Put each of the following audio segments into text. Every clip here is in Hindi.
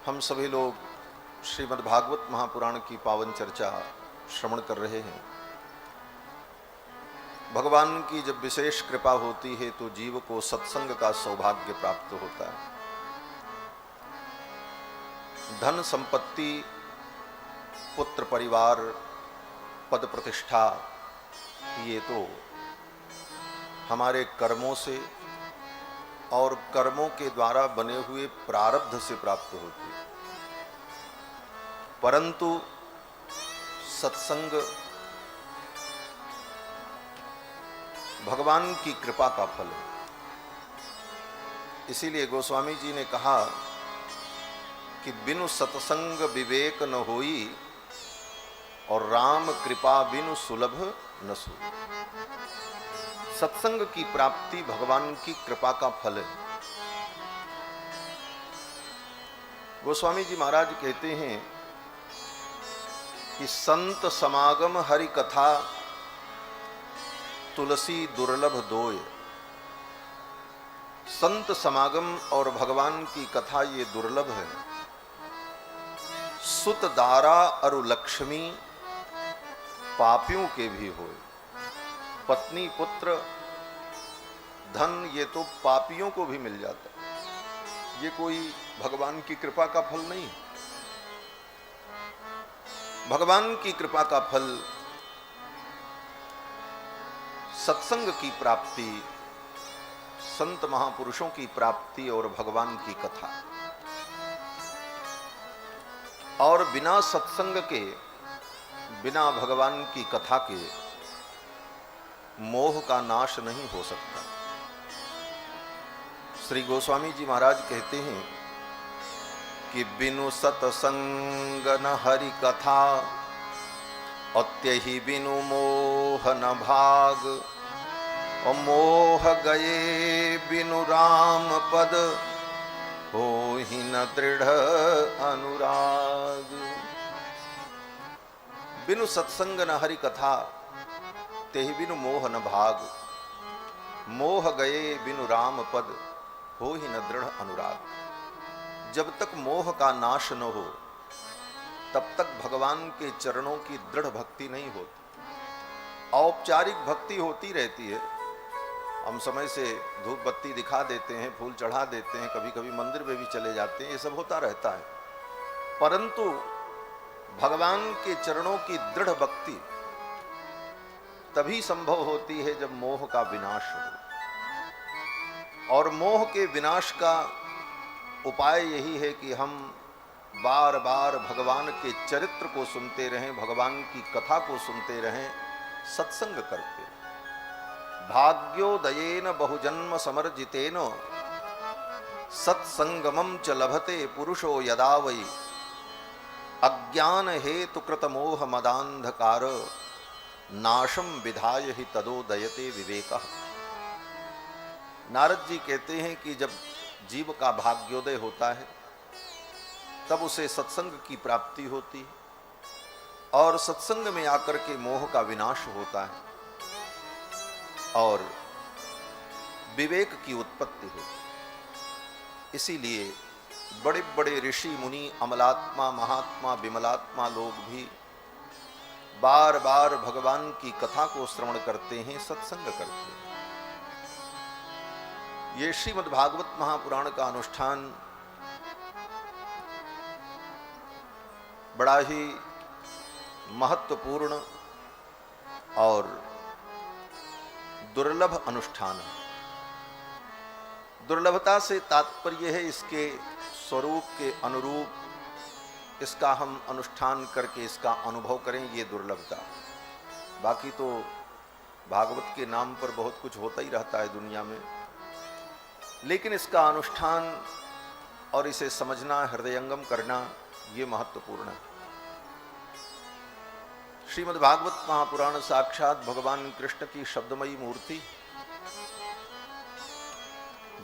हम सभी लोग श्रीमद् भागवत महापुराण की पावन चर्चा श्रवण कर रहे हैं। भगवान की जब विशेष कृपा होती है तो जीव को सत्संग का सौभाग्य प्राप्त होता है। धन संपत्ति, पुत्र परिवार, पद प्रतिष्ठा, ये तो हमारे कर्मों से और कर्मों के द्वारा बने हुए प्रारब्ध से प्राप्त होती है, परंतु सत्संग भगवान की कृपा का फल है। इसीलिए गोस्वामी जी ने कहा कि बिनु सत्संग विवेक न होई और राम कृपा बिनु सुलभ न सोई। सत्संग की प्राप्ति भगवान की कृपा का फल है। गोस्वामी जी महाराज कहते हैं कि संत समागम हरि कथा तुलसी दुर्लभ दोय। संत समागम और भगवान की कथा ये दुर्लभ है। सुत दारा अरु लक्ष्मी पापियों के भी होए। पत्नी पुत्र धन ये तो पापियों को भी मिल जाता है। ये कोई भगवान की कृपा का फल नहीं। भगवान की कृपा का फल सत्संग की प्राप्ति, संत महापुरुषों की प्राप्ति और भगवान की कथा। और बिना सत्संग के, बिना भगवान की कथा के मोह का नाश नहीं हो सकता। श्री गोस्वामी जी महाराज कहते हैं कि बिनु सत्संग न हरि कथा अत्यहि बिनु मोह न भाग। और मोह गए बिनु राम पद होहि न दृढ़ अनुराग। बिनु सत्संग न हरि कथा तेहि बिनु मोह न भाग। मोह गए बिनु राम पद होहि न दृढ़ अनुराग। जब तक मोह का नाश न हो तब तक भगवान के चरणों की दृढ़ भक्ति नहीं होती। औपचारिक भक्ति होती रहती है। हम समय से धूप बत्ती दिखा देते हैं, फूल चढ़ा देते हैं, कभी कभी मंदिर में भी चले जाते हैं, ये सब होता रहता है। परंतु भगवान के चरणों की दृढ़ भक्ति तभी संभव होती है जब मोह का विनाश हो। और मोह के विनाश का उपाय यही है कि हम बार बार भगवान के चरित्र को सुनते रहें, भगवान की कथा को सुनते रहें, सत्संग करते। भाग्योदयेन बहुजन्म समर्जितेन सत्संगमं च लभते पुरुषो यदा वै। अज्ञान हेतु कृत मोह मदांधकार नाशम विधाय ही तदोदयते विवेकः। नारद जी कहते हैं कि जब जीव का भाग्योदय होता है तब उसे सत्संग की प्राप्ति होती है और सत्संग में आकर के मोह का विनाश होता है और विवेक की उत्पत्ति होती। इसीलिए बड़े बड़े ऋषि मुनि, अमलात्मा, महात्मा, विमलात्मा लोग भी बार बार भगवान की कथा को श्रवण करते हैं, सत्संग करते हैं। ये श्रीमद् भागवत महापुराण का अनुष्ठान बड़ा ही महत्वपूर्ण और दुर्लभ अनुष्ठान है। दुर्लभता से तात्पर्य है इसके स्वरूप के अनुरूप इसका हम अनुष्ठान करके इसका अनुभव करें, ये दुर्लभता। बाकी तो भागवत के नाम पर बहुत कुछ होता ही रहता है दुनिया में, लेकिन इसका अनुष्ठान और इसे समझना, हृदयंगम करना, ये महत्वपूर्ण है। श्रीमद् भागवत महापुराण साक्षात भगवान कृष्ण की शब्दमयी मूर्ति।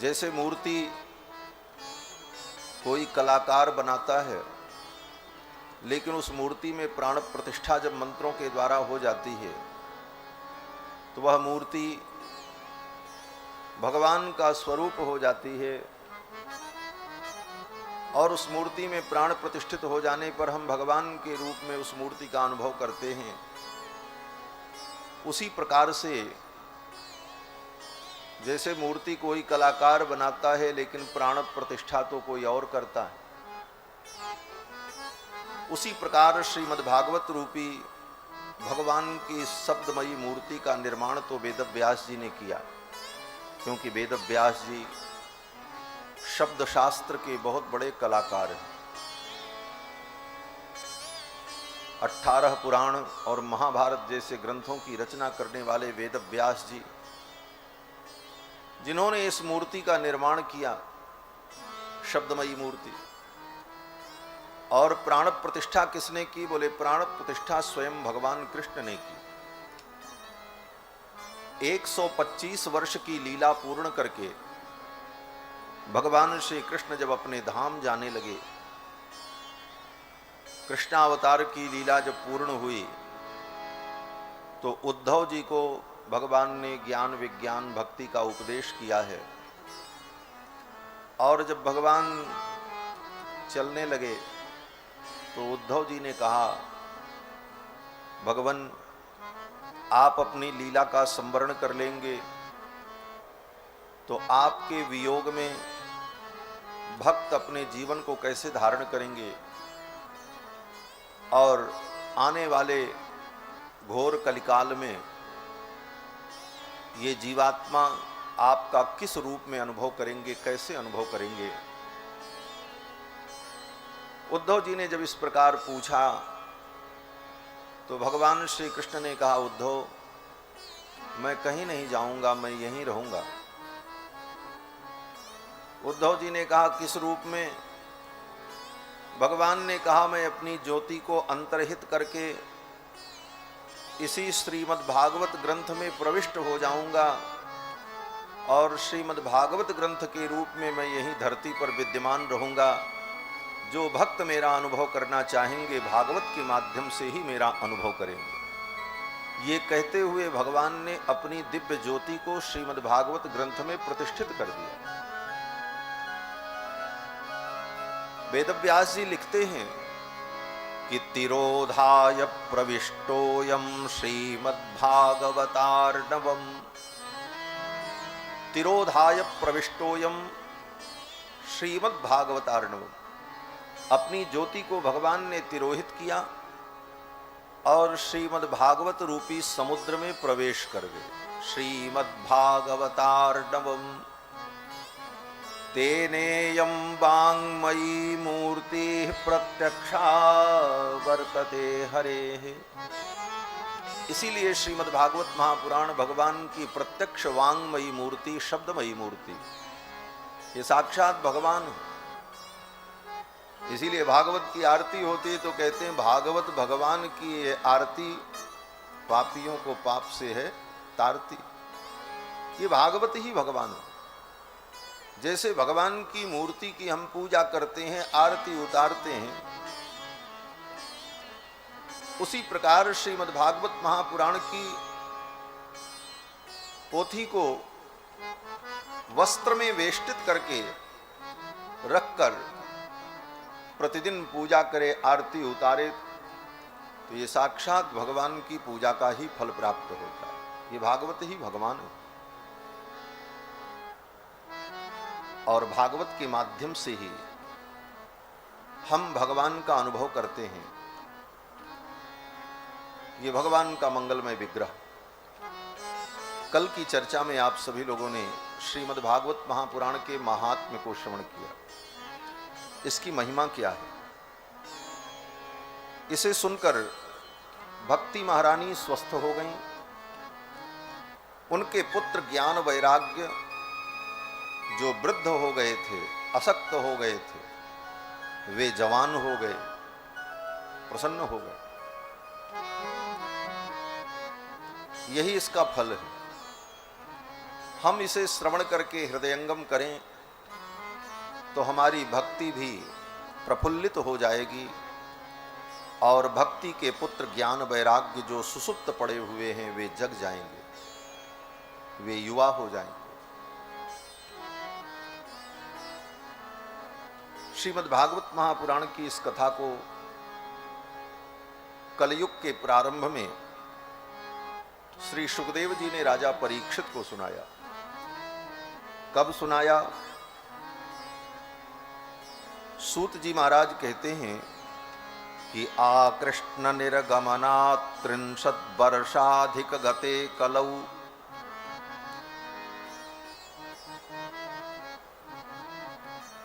जैसे मूर्ति कोई कलाकार बनाता है, लेकिन उस मूर्ति में प्राण प्रतिष्ठा जब मंत्रों के द्वारा हो जाती है तो वह मूर्ति भगवान का स्वरूप हो जाती है। और उस मूर्ति में प्राण प्रतिष्ठित हो जाने पर हम भगवान के रूप में उस मूर्ति का अनुभव करते हैं। उसी प्रकार से जैसे मूर्ति कोई कलाकार बनाता है लेकिन प्राण प्रतिष्ठा तो कोई और करता है, उसी प्रकार श्रीमद् भागवत रूपी भगवान की शब्दमयी मूर्ति का निर्माण तो वेद व्यास जी ने किया, क्योंकि वेद व्यास जी शब्द शास्त्र के बहुत बड़े कलाकार हैं। 18 पुराण और महाभारत जैसे ग्रंथों की रचना करने वाले वेद व्यास जी, जिन्होंने इस मूर्ति का निर्माण किया, शब्दमयी मूर्ति, और प्राण प्रतिष्ठा किसने की? बोले प्राण प्रतिष्ठा स्वयं भगवान कृष्ण ने की। 125 वर्ष की लीला पूर्ण करके भगवान श्री कृष्ण जब अपने धाम जाने लगे, कृष्णावतार की लीला जब पूर्ण हुई तो उद्धव जी को भगवान ने ज्ञान विज्ञान भक्ति का उपदेश किया है। और जब भगवान चलने लगे तो उद्धव जी ने कहा, भगवान आप अपनी लीला का संवरण कर लेंगे तो आपके वियोग में भक्त अपने जीवन को कैसे धारण करेंगे, और आने वाले घोर कलिकाल में ये जीवात्मा आपका किस रूप में अनुभव करेंगे, कैसे अनुभव करेंगे। उद्धव जी ने जब इस प्रकार पूछा तो भगवान श्री कृष्ण ने कहा, उद्धव मैं कहीं नहीं जाऊंगा, मैं यहीं रहूंगा। उद्धव जी ने कहा, किस रूप में? भगवान ने कहा, मैं अपनी ज्योति को अंतर्हित करके इसी श्रीमद् भागवत ग्रंथ में प्रविष्ट हो जाऊंगा और श्रीमद् भागवत ग्रंथ के रूप में मैं यही धरती पर विद्यमान रहूंगा। जो भक्त मेरा अनुभव करना चाहेंगे भागवत के माध्यम से ही मेरा अनुभव करेंगे। ये कहते हुए भगवान ने अपनी दिव्य ज्योति को श्रीमद् भागवत ग्रंथ में प्रतिष्ठित कर दिया। वेदव्यास जी लिखते हैं कि तिरोधाय प्रविष्टोयम श्रीमद्भागवतार्णवम्, तिरोधाय प्रविष्टोयम श्रीमद्भागवतार्णवम्। अपनी ज्योति को भगवान ने तिरोहित किया और श्रीमद्भागवत रूपी समुद्र में प्रवेश कर गए। श्रीमद्भागवतार्णवम् तेनेयं वाङ्मयी मूर्ति प्रत्यक्षा वर्तते हरेः। इसीलिए श्रीमद् भागवत महापुराण भगवान की प्रत्यक्ष वाङ्मयी मूर्ति, शब्दमयी मूर्ति, ये साक्षात भगवान है। इसीलिए भागवत की आरती होती है तो कहते हैं भागवत भगवान की ये आरती पापियों को पाप से है तारती। ये भागवत ही भगवान है। जैसे भगवान की मूर्ति की हम पूजा करते हैं, आरती उतारते हैं, उसी प्रकार श्रीमद् भागवत महापुराण की पोथी को वस्त्र में वेष्टित करके रखकर प्रतिदिन पूजा करे, आरती उतारे, तो ये साक्षात भगवान की पूजा का ही फल प्राप्त होता है। ये भागवत ही भगवान है और भागवत के माध्यम से ही हम भगवान का अनुभव करते हैं। ये भगवान का मंगलमय विग्रह। कल की चर्चा में आप सभी लोगों ने श्रीमद् भागवत महापुराण के महात्म्य को श्रवण किया। इसकी महिमा क्या है, इसे सुनकर भक्ति महारानी स्वस्थ हो गईं। उनके पुत्र ज्ञान वैराग्य जो वृद्ध हो गए थे, असक्त हो गए थे, वे जवान हो गए, प्रसन्न हो गए। यही इसका फल है। हम इसे श्रवण करके हृदयंगम करें तो हमारी भक्ति भी प्रफुल्लित हो जाएगी और भक्ति के पुत्र ज्ञान वैराग्य जो सुसुप्त पड़े हुए हैं वे जग जाएंगे, वे युवा हो जाएंगे। श्रीमद् भागवत महापुराण की इस कथा को कलयुग के प्रारंभ में श्री सुखदेव जी ने राजा परीक्षित को सुनाया। कब सुनाया? सूत जी महाराज कहते हैं कि आकृष्ण निर्गमनात् 30 वर्षाधिक गते कलौ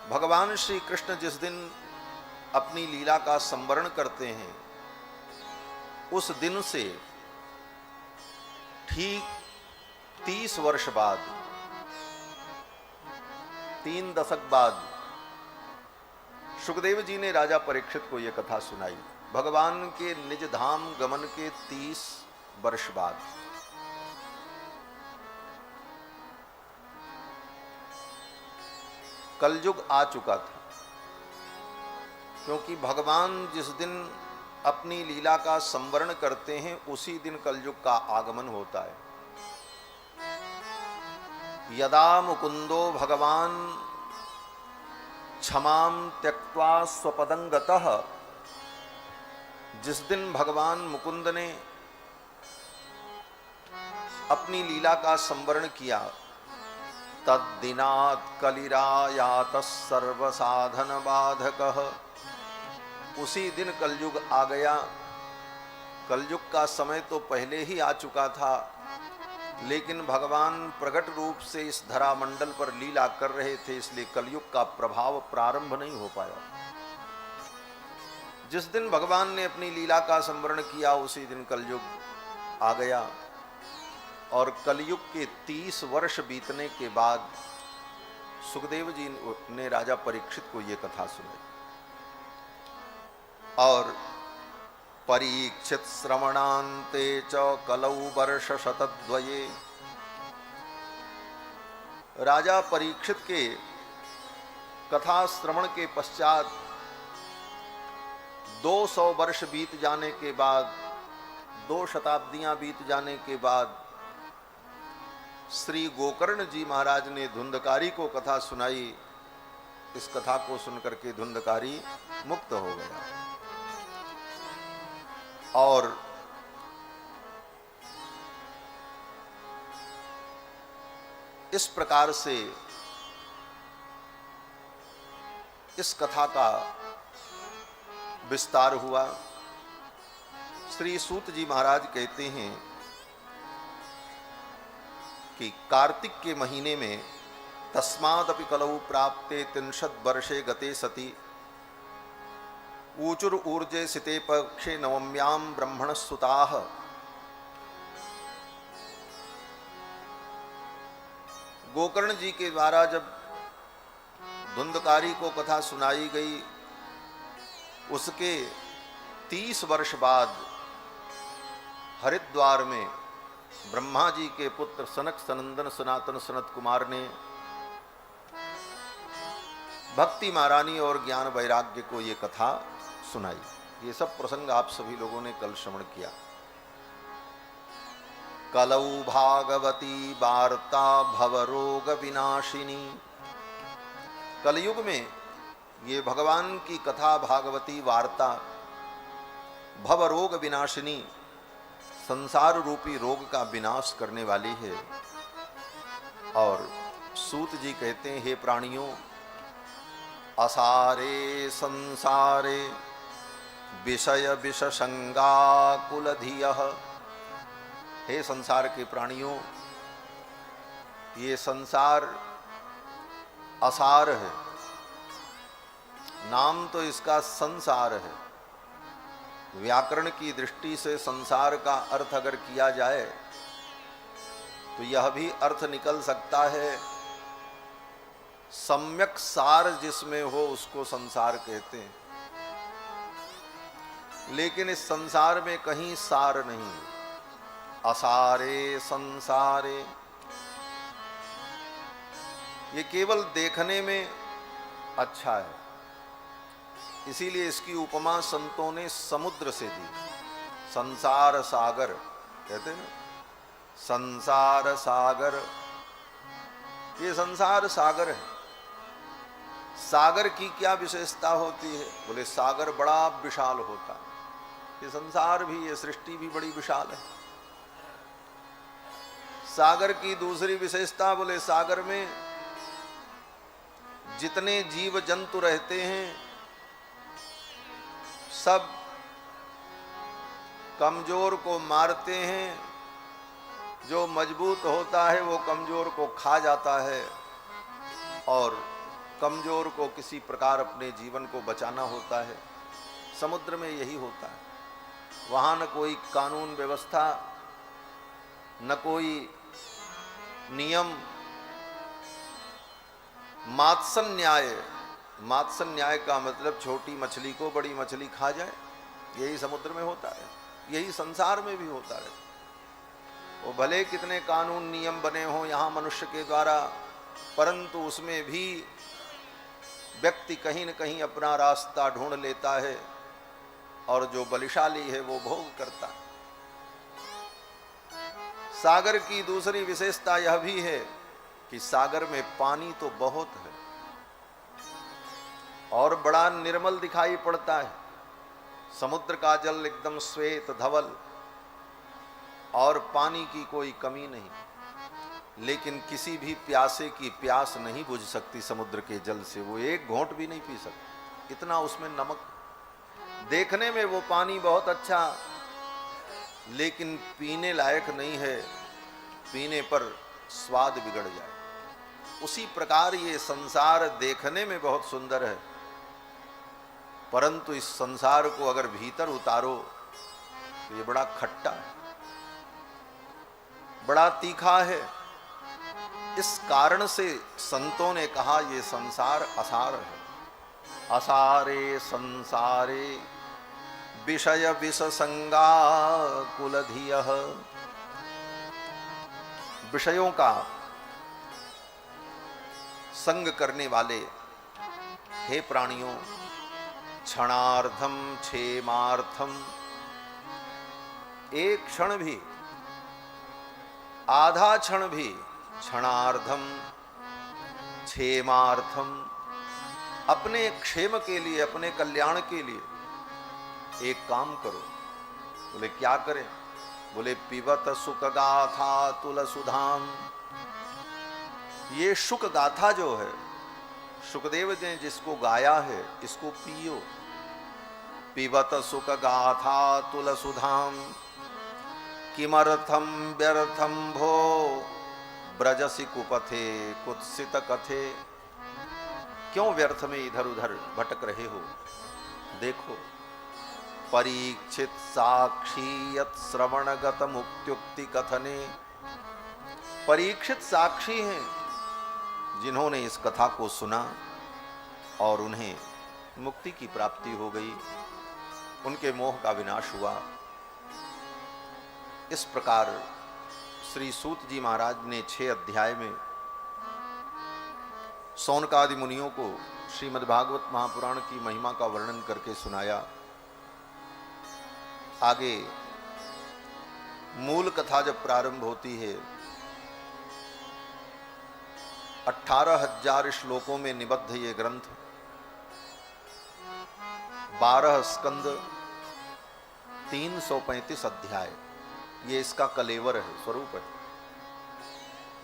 भगवान श्री कृष्ण जिस दिन अपनी लीला का संवरण करते हैं उस दिन से ठीक 30 वर्ष बाद, 3 दशक बाद सुखदेव जी ने राजा परीक्षित को यह कथा सुनाई। भगवान के निज धाम गमन के 30 वर्ष बाद। कलयुग आ चुका था, क्योंकि भगवान जिस दिन अपनी लीला का संवरण करते हैं उसी दिन कलयुग का आगमन होता है। यदा मुकुंदो भगवान क्षमाम त्यक्त्वा स्वपदं गतः, जिस दिन भगवान मुकुंद ने अपनी लीला का संवरण किया, तद्दिनात् कलिरायातः सर्वसाधन बाधकः, उसी दिन कलयुग आ गया। कलयुग का समय तो पहले ही आ चुका था, लेकिन भगवान प्रकट रूप से इस धरा मंडल पर लीला कर रहे थे, इसलिए कलयुग का प्रभाव प्रारंभ नहीं हो पाया। जिस दिन भगवान ने अपनी लीला का संवरण किया उसी दिन कलयुग आ गया। और कलयुग के 30 वर्ष बीतने के बाद सुखदेव जी ने राजा परीक्षित को यह कथा सुनाई। और परीक्षित श्रवणान्ते च कलौ वर्ष शतद्वये, राजा परीक्षित के कथा श्रवण के पश्चात 200 वर्ष बीत जाने के बाद, 2 शताब्दियां बीत जाने के बाद श्री गोकर्ण जी महाराज ने धुंधकारी को कथा सुनाई। इस कथा को सुनकर के धुंधकारी मुक्त हो गया। और इस प्रकार से इस कथा का विस्तार हुआ। श्री सूत जी महाराज कहते हैं कि कार्तिक के महीने में तस्मादपि कलौ प्राप्ते 30 वर्षे गते सति ऊचुर ऊर्जे सिते पक्षे नवम्याम ब्रह्मण सुताः, गोकर्ण जी के द्वारा जब धुंधकारी को कथा सुनाई गई, उसके 30 वर्ष बाद हरिद्वार में ब्रह्मा जी के पुत्र सनक सनंदन सनातन सनत कुमार ने भक्ति महारानी और ज्ञान वैराग्य को ये कथा सुनाई। ये सब प्रसंग आप सभी लोगों ने कल श्रवण किया। कलौ भागवती वार्ता भवरोग विनाशिनी, कलयुग में ये भगवान की कथा भागवती वार्ता भवरोग विनाशिनी, संसार रूपी रोग का विनाश करने वाली है। और सूत जी कहते हैं, हे प्राणियों, असारे संसारे विषय विषसंगाकुलधियः, हे संसार के प्राणियों, ये संसार असार है। नाम तो इसका संसार है। व्याकरण की दृष्टि से संसार का अर्थ अगर किया जाए तो यह भी अर्थ निकल सकता है, सम्यक सार जिसमें हो उसको संसार कहते हैं। लेकिन इस संसार में कहीं सार नहीं। असारे संसारे, ये केवल देखने में अच्छा है, इसीलिए इसकी उपमा संतों ने समुद्र से दी। संसार सागर कहते हैं ना, संसार सागर, ये संसार सागर है। सागर की क्या विशेषता होती है? बोले सागर बड़ा विशाल होता है। ये संसार भी, ये सृष्टि भी बड़ी विशाल है। सागर की दूसरी विशेषता, बोले सागर में जितने जीव जंतु रहते हैं सब कमजोर को मारते हैं, जो मजबूत होता है वो कमजोर को खा जाता है, और कमजोर को किसी प्रकार अपने जीवन को बचाना होता है। समुद्र में यही होता है। वहाँ न कोई कानून व्यवस्था, न कोई नियम, मात्सन न्याय। मात्सन न्याय का मतलब छोटी मछली को बड़ी मछली खा जाए, यही समुद्र में होता है, यही संसार में भी होता है। वो भले कितने कानून नियम बने हों यहाँ मनुष्य के द्वारा, परंतु उसमें भी व्यक्ति कहीं न कहीं अपना रास्ता ढूंढ लेता है, और जो बलशाली है वो भोग करता है। सागर की दूसरी विशेषता यह भी है कि सागर में पानी तो बहुत है और बड़ा निर्मल दिखाई पड़ता है। समुद्र का जल एकदम श्वेत धवल, और पानी की कोई कमी नहीं, लेकिन किसी भी प्यासे की प्यास नहीं बुझ सकती समुद्र के जल से। वो एक घोंट भी नहीं पी सकती, इतना उसमें नमक। देखने में वो पानी बहुत अच्छा, लेकिन पीने लायक नहीं है, पीने पर स्वाद बिगड़ जाए। उसी प्रकार ये संसार देखने में बहुत सुंदर है, परंतु इस संसार को अगर भीतर उतारो तो ये बड़ा खट्टा है, बड़ा तीखा है। इस कारण से संतों ने कहा ये संसार असार है। असारे संसारे विषय विषसंगा कुलधियः। विषयों का संग करने वाले हे प्राणियों, क्षणार्धम क्षेमार्थम, एक क्षण भी, आधा क्षण भी, क्षणार्धम क्षेमार्थम, अपने क्षेम के लिए, अपने कल्याण के लिए एक काम करो। बोले क्या करें? बोले पिबत सुख गाथा तुल सुधाम। ये शुक गाथा जो है, सुखदेव ने जिसको गाया है, इसको पियो। पिबत सुख गाथा तुल सुधाम, किमर्थम व्यर्थम भो ब्रजसि कुपथे कुत्सित कथे। क्यों व्यर्थ में इधर उधर भटक रहे हो? देखो, परीक्षित साक्षी यत् श्रवणगत मुक्त्युक्ति कथने। परीक्षित साक्षी हैं जिन्होंने इस कथा को सुना और उन्हें मुक्ति की प्राप्ति हो गई, उनके मोह का विनाश हुआ। इस प्रकार श्री सूत जी महाराज ने 6 अध्याय में सौनकादि मुनियों को श्रीमद् भागवत महापुराण की महिमा का वर्णन करके सुनाया। आगे मूल कथा जब प्रारंभ होती है, 18,000 श्लोकों में निबद्ध ये ग्रंथ, 12 स्कंद, 335 अध्याय, ये इसका कलेवर है, स्वरूप है।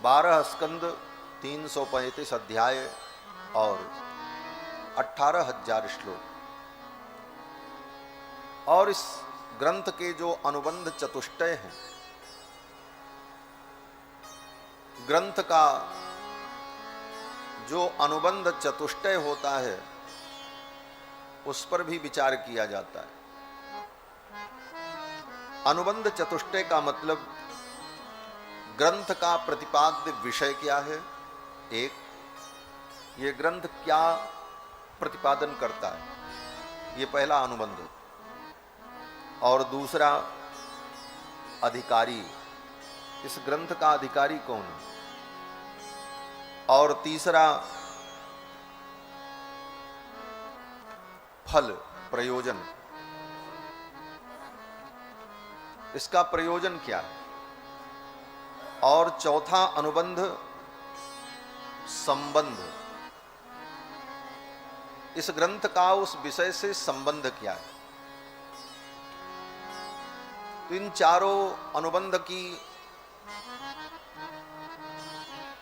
12 स्कंद, 335 अध्याय और 18,000 श्लोक। और इस ग्रंथ के जो अनुबंध चतुष्टय हैं, ग्रंथ का जो अनुबंध चतुष्टय होता है उस पर भी विचार किया जाता है। अनुबंध चतुष्टय का मतलब ग्रंथ का प्रतिपाद्य विषय क्या है, एक, ये ग्रंथ क्या प्रतिपादन करता है, ये पहला अनुबंध। और दूसरा अधिकारी, इस ग्रंथ का अधिकारी कौन है। और तीसरा फल, प्रयोजन, इसका प्रयोजन क्या है। और चौथा अनुबंध संबंध, इस ग्रंथ का उस विषय से संबंध क्या है। तो इन चारों अनुबंध की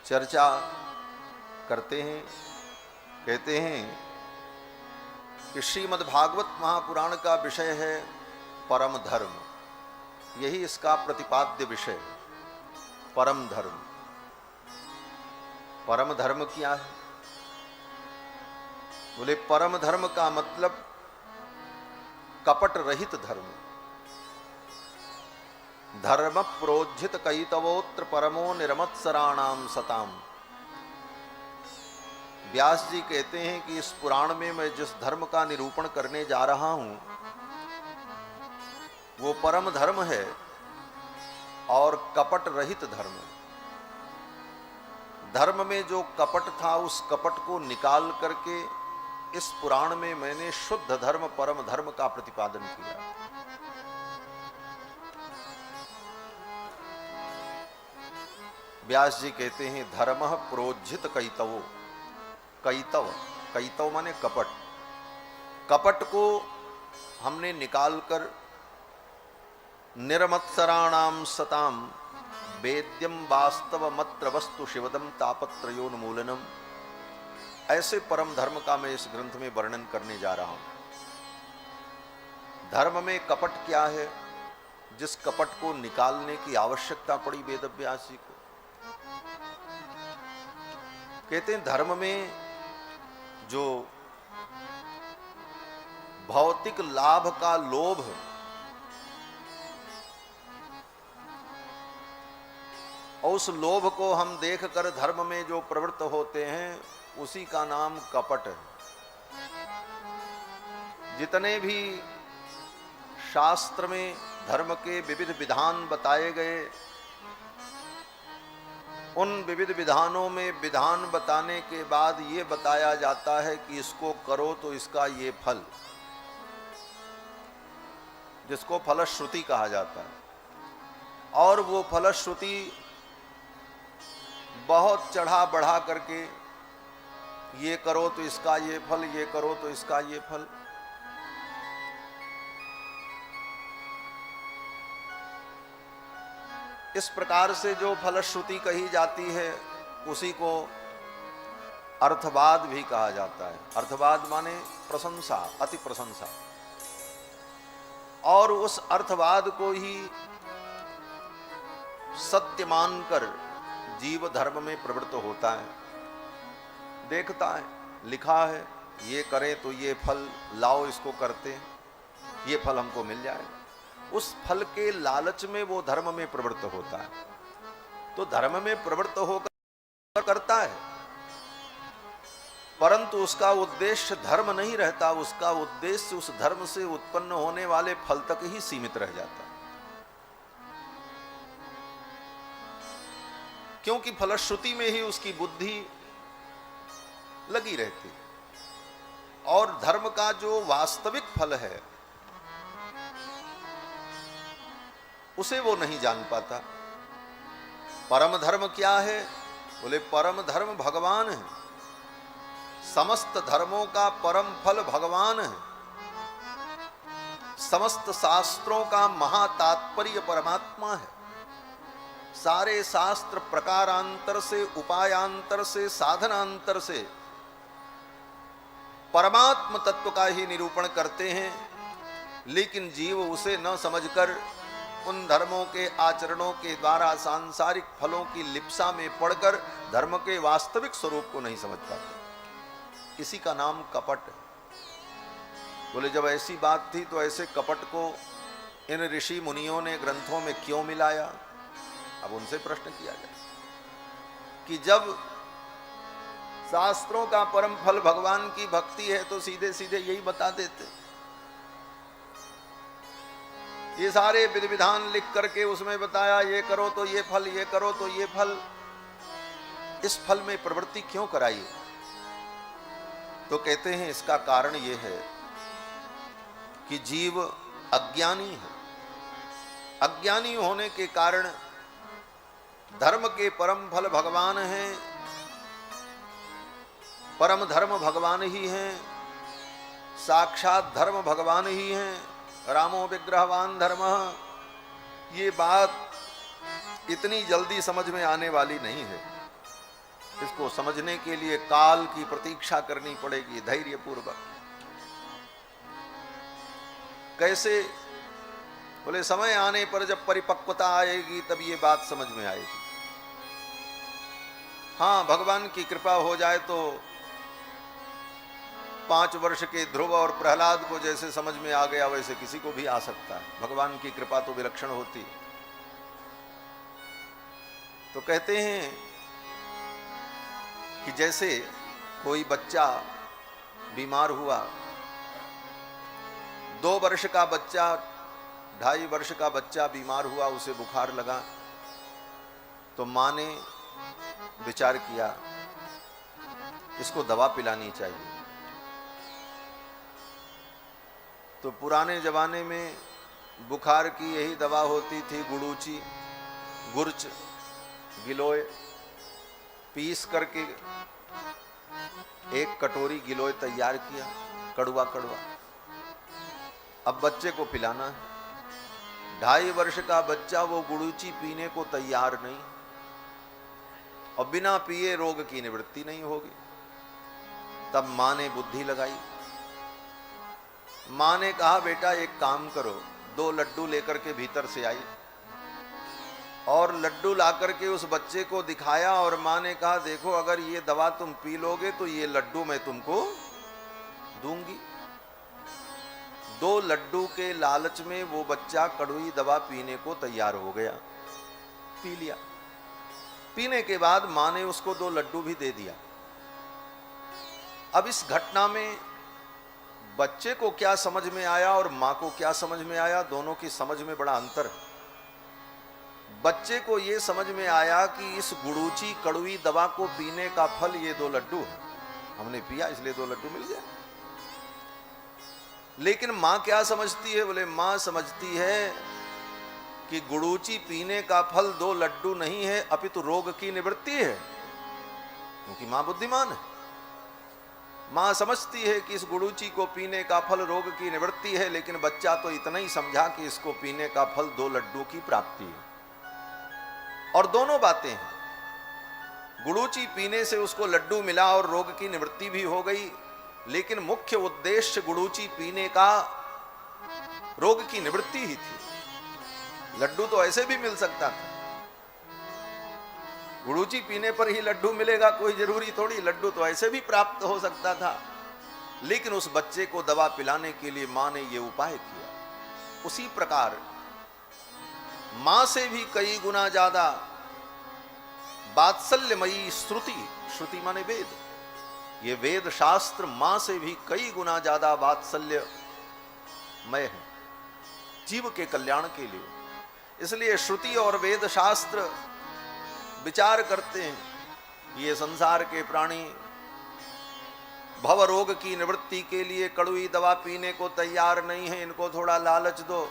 चर्चा करते हैं। कहते हैं कि श्रीमद् भागवत महापुराण का विषय है परम धर्म, यही इसका प्रतिपाद्य विषय है, परम धर्म। परम धर्म क्या है? बोले परम धर्म का मतलब कपट रहित धर्म। धर्म प्रोज्झित कैतवोत्र परमो निरमत्सराणाम सताम। व्यास जी कहते हैं कि इस पुराण में मैं जिस धर्म का निरूपण करने जा रहा हूं वो परम धर्म है और कपट रहित धर्म है। धर्म में जो कपट था उस कपट को निकाल करके इस पुराण में मैंने शुद्ध धर्म परम धर्म का प्रतिपादन किया। व्यास जी कहते हैं धर्म प्रोज्झित कैतवो। कैतव, कैतव माने कपट। कपट को हमने निकालकर निरमत्सराणाम सताम वेद्यम वास्तव मत्र वस्तु शिवदम तापत्रयोन्मूलनम, ऐसे परम धर्म का मैं इस ग्रंथ में वर्णन करने जा रहा हूं। धर्म में कपट क्या है, जिस कपट को निकालने की आवश्यकता पड़ी वेदव्यास जी को। कहते हैं धर्म में जो भौतिक लाभ का लोभ, और उस लोभ को हम देखकर धर्म में जो प्रवृत्त होते हैं उसी का नाम कपट है। जितने भी शास्त्र में धर्म के विविध विधान बताए गए, उन विविध विधानों में विधान बताने के बाद ये बताया जाता है कि इसको करो तो इसका ये फल, जिसको फलश्रुति कहा जाता है। और वो फलश्रुति बहुत चढ़ा बढ़ा करके ये करो तो इसका ये फल, ये करो तो इसका ये फल। इस प्रकार से जो फलश्रुति कही जाती है उसी को अर्थवाद भी कहा जाता है। अर्थवाद माने प्रशंसा, अति प्रशंसा। और उस अर्थवाद को ही सत्य मानकर जीव धर्म में प्रवृत्त होता है। देखता है, लिखा है ये करें तो ये फल, लाओ इसको करते हैं, ये फल हमको मिल जाए। उस फल के लालच में वो धर्म में प्रवृत्त होता है। तो धर्म में प्रवृत्त होकर करता है, परंतु उसका उद्देश्य धर्म नहीं रहता। उसका उद्देश्य उस धर्म से उत्पन्न होने वाले फल तक ही सीमित रह जाता है। क्योंकि फलश्रुति में ही उसकी बुद्धि लगी रहती है और धर्म का जो वास्तविक फल है उसे वो नहीं जान पाता। परम धर्म क्या है? बोले परम धर्म भगवान है। समस्त धर्मों का परम फल भगवान है। समस्त शास्त्रों का महातात्पर्य परमात्मा है। सारे शास्त्र प्रकारांतर से, उपायांतर से, साधनांतर से परमात्म तत्व का ही निरूपण करते हैं, लेकिन जीव उसे न समझकर उन धर्मों के आचरणों के द्वारा सांसारिक फलों की लिप्सा में पड़कर धर्म के वास्तविक स्वरूप को नहीं समझ पाता। इसी का नाम कपट है। बोले जब ऐसी बात थी तो ऐसे कपट को इन ऋषि मुनियों ने ग्रंथों में क्यों मिलाया? अब उनसे प्रश्न किया जाए कि जब शास्त्रों का परम फल भगवान की भक्ति है तो सीधे सीधे यही बता देते। ये सारे विधि विधान लिख करके उसमें बताया ये करो तो ये फल, ये करो तो ये फल। इस फल में प्रवृत्ति क्यों कराई? तो कहते हैं इसका कारण ये है कि जीव अज्ञानी है। अज्ञानी होने के कारण धर्म के परम फल भगवान हैं, परम धर्म भगवान ही हैं, साक्षात धर्म भगवान ही हैं। रामो विग्रहवान धर्म, ये बात इतनी जल्दी समझ में आने वाली नहीं है। इसको समझने के लिए काल की प्रतीक्षा करनी पड़ेगी धैर्यपूर्वक। कैसे? बोले समय आने पर जब परिपक्वता आएगी तब ये बात समझ में आएगी। हाँ, भगवान की कृपा हो जाए तो 5 वर्ष के ध्रुव और प्रहलाद को जैसे समझ में आ गया वैसे किसी को भी आ सकता है। भगवान की कृपा तो विलक्षण होती। तो कहते हैं कि जैसे कोई बच्चा बीमार हुआ, 2 वर्ष का बच्चा, 2.5 वर्ष का बच्चा बीमार हुआ, उसे बुखार लगा, तो मां ने विचार किया इसको दवा पिलानी चाहिए। तो पुराने जमाने में बुखार की यही दवा होती थी, गुड़ूची, गुर्च, गिलोय पीस करके 1 कटोरी गिलोय तैयार किया, कड़वा कड़वा। अब बच्चे को पिलाना है। 2.5 वर्ष का बच्चा वो गुड़ूची पीने को तैयार नहीं, और बिना पिए रोग की निवृत्ति नहीं होगी। तब मां ने बुद्धि लगाई। मां ने कहा बेटा एक काम करो, 2 लड्डू लेकर के भीतर से आई और लड्डू ला करके उस बच्चे को दिखाया, और मां ने कहा देखो अगर ये दवा तुम पी लोगे तो ये लड्डू मैं तुमको दूंगी। 2 लड्डू के लालच में वो बच्चा कड़वी दवा पीने को तैयार हो गया, पी लिया। पीने के बाद मां ने उसको 2 लड्डू भी दे दिया। अब इस घटना में बच्चे को क्या समझ में आया और मां को क्या समझ में आया, दोनों की समझ में बड़ा अंतर है। बच्चे को यह समझ में आया कि इस गुड़ूची कड़वी दवा को पीने का फल ये 2 लड्डू है, हमने पिया इसलिए 2 लड्डू मिल गया। लेकिन मां क्या समझती है? बोले मां समझती है कि गुड़ूची पीने का फल 2 लड्डू नहीं है अपितु रोग की निवृत्ति है, क्योंकि मां बुद्धिमान है। मां समझती है कि इस गुड़ूची को पीने का फल रोग की निवृत्ति है, लेकिन बच्चा तो इतना ही समझा कि इसको पीने का फल 2 लड्डू की प्राप्ति है। और दोनों बातें हैं। गुड़ूची पीने से उसको लड्डू मिला और रोग की निवृत्ति भी हो गई, लेकिन मुख्य उद्देश्य गुड़ूची पीने का रोग की निवृत्ति ही थी। लड्डू तो ऐसे भी मिल सकता था, गुड़ूची पीने पर ही लड्डू मिलेगा कोई जरूरी थोड़ी, लड्डू तो ऐसे भी प्राप्त हो सकता था। लेकिन उस बच्चे को दवा पिलाने के लिए मां ने यह उपाय किया। उसी प्रकार मां से भी कई गुना ज्यादा वात्सल्यमयी श्रुति, श्रुति माने वेद, ये वेद शास्त्र मां से भी कई गुना ज्यादा वात्सल्यमय है जीव के कल्याण के लिए। इसलिए श्रुति और वेद शास्त्र विचार करते हैं, ये संसार के प्राणी भव रोग की निवृत्ति के लिए कड़वी दवा पीने को तैयार नहीं है, इनको थोड़ा लालच दो।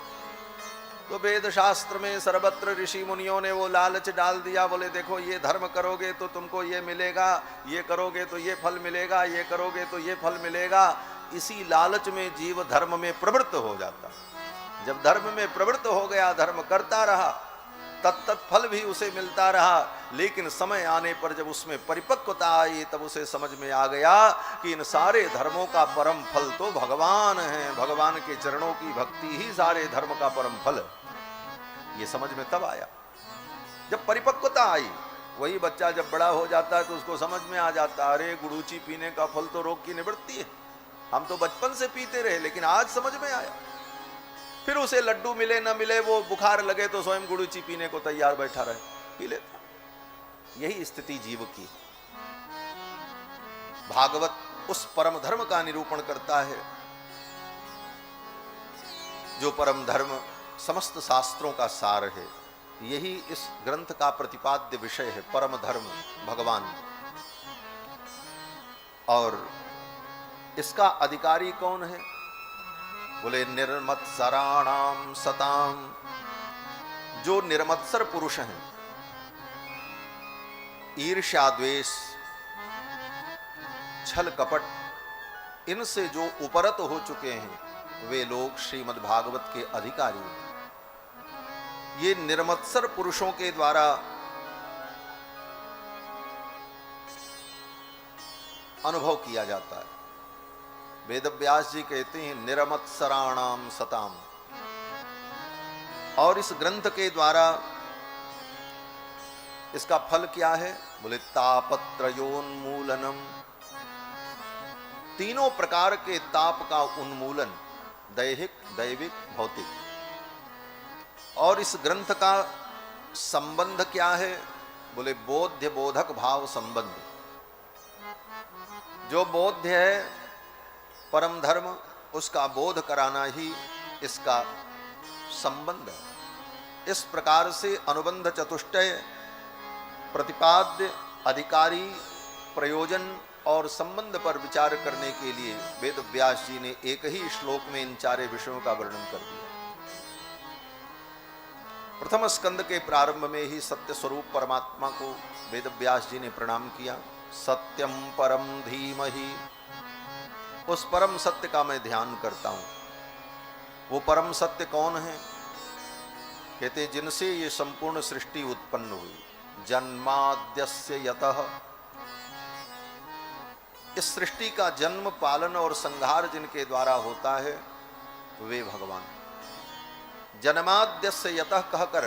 तो वेद शास्त्र में सर्वत्र ऋषि मुनियों ने वो लालच डाल दिया। बोले देखो ये धर्म करोगे तो तुमको ये मिलेगा, ये करोगे तो ये फल मिलेगा, ये करोगे तो ये फल मिलेगा। इसी लालच में जीव धर्म में प्रवृत्त हो जाता। जब धर्म में प्रवृत्त हो गया, धर्म करता रहा, तत्त फल भी उसे मिलता रहा। लेकिन समय आने पर जब उसमें परिपक्वता आई तब उसे समझ में आ गया कि इन सारे धर्मों का परम फल तो भगवान है, भगवान के चरणों की भक्ति ही सारे धर्म का परम फल है। ये समझ में तब आया जब परिपक्वता आई। वही बच्चा जब बड़ा हो जाता है तो उसको समझ में आ जाता, अरे गुड़ूची पीने का फल तो रोग की निवृत्ति है, हम तो बचपन से पीते रहे, लेकिन आज समझ में आया। फिर उसे लड्डू मिले न मिले, वो बुखार लगे तो स्वयं गुड़ूची पीने को तैयार बैठा रहे, पी लेता। यही स्थिति जीव की। भागवत उस परम धर्म का निरूपण करता है जो परम धर्म समस्त शास्त्रों का सार है। यही इस ग्रंथ का प्रतिपाद्य विषय है, परम धर्म भगवान। और इसका अधिकारी कौन है? बोले निर्मत्सराणाम सताम, जो निर्मत्सर पुरुष हैं, ईर्ष्या द्वेष छल कपट इनसे जो उपरत हो चुके हैं वे लोग श्रीमद् भागवत के अधिकारी हैं। ये निर्मत्सर पुरुषों के द्वारा अनुभव किया जाता है। वेदव्यास जी कहते हैं निरमत्सराणाम सताम। और इस ग्रंथ के द्वारा इसका फल क्या है? बोले तापत्रयोन्मूलनम, तीनों प्रकार के ताप का उन्मूलन, दैहिक, दैविक, भौतिक। और इस ग्रंथ का संबंध क्या है? बोले बोध्य बोधक भाव संबंध। जो बोध्य है परम धर्म, उसका बोध कराना ही इसका संबंध है। इस प्रकार से अनुबंध चतुष्टय, प्रतिपाद्य, अधिकारी, प्रयोजन और संबंध पर विचार करने के लिए वेद व्यास जी ने एक ही श्लोक में इन चारे विषयों का वर्णन कर दिया। प्रथम स्कंद के प्रारंभ में ही सत्य स्वरूप परमात्मा को वेद व्यास जी ने प्रणाम किया। सत्यम परम धीमहि, उस परम सत्य का मैं ध्यान करता हूं। वो परम सत्य कौन है? कहते जिनसे ये संपूर्ण सृष्टि उत्पन्न हुई। जन्माद्यस्य यतः, इस सृष्टि का जन्म, पालन और संहार जिनके द्वारा होता है वे भगवान। जन्माद्यस्य यतः कहकर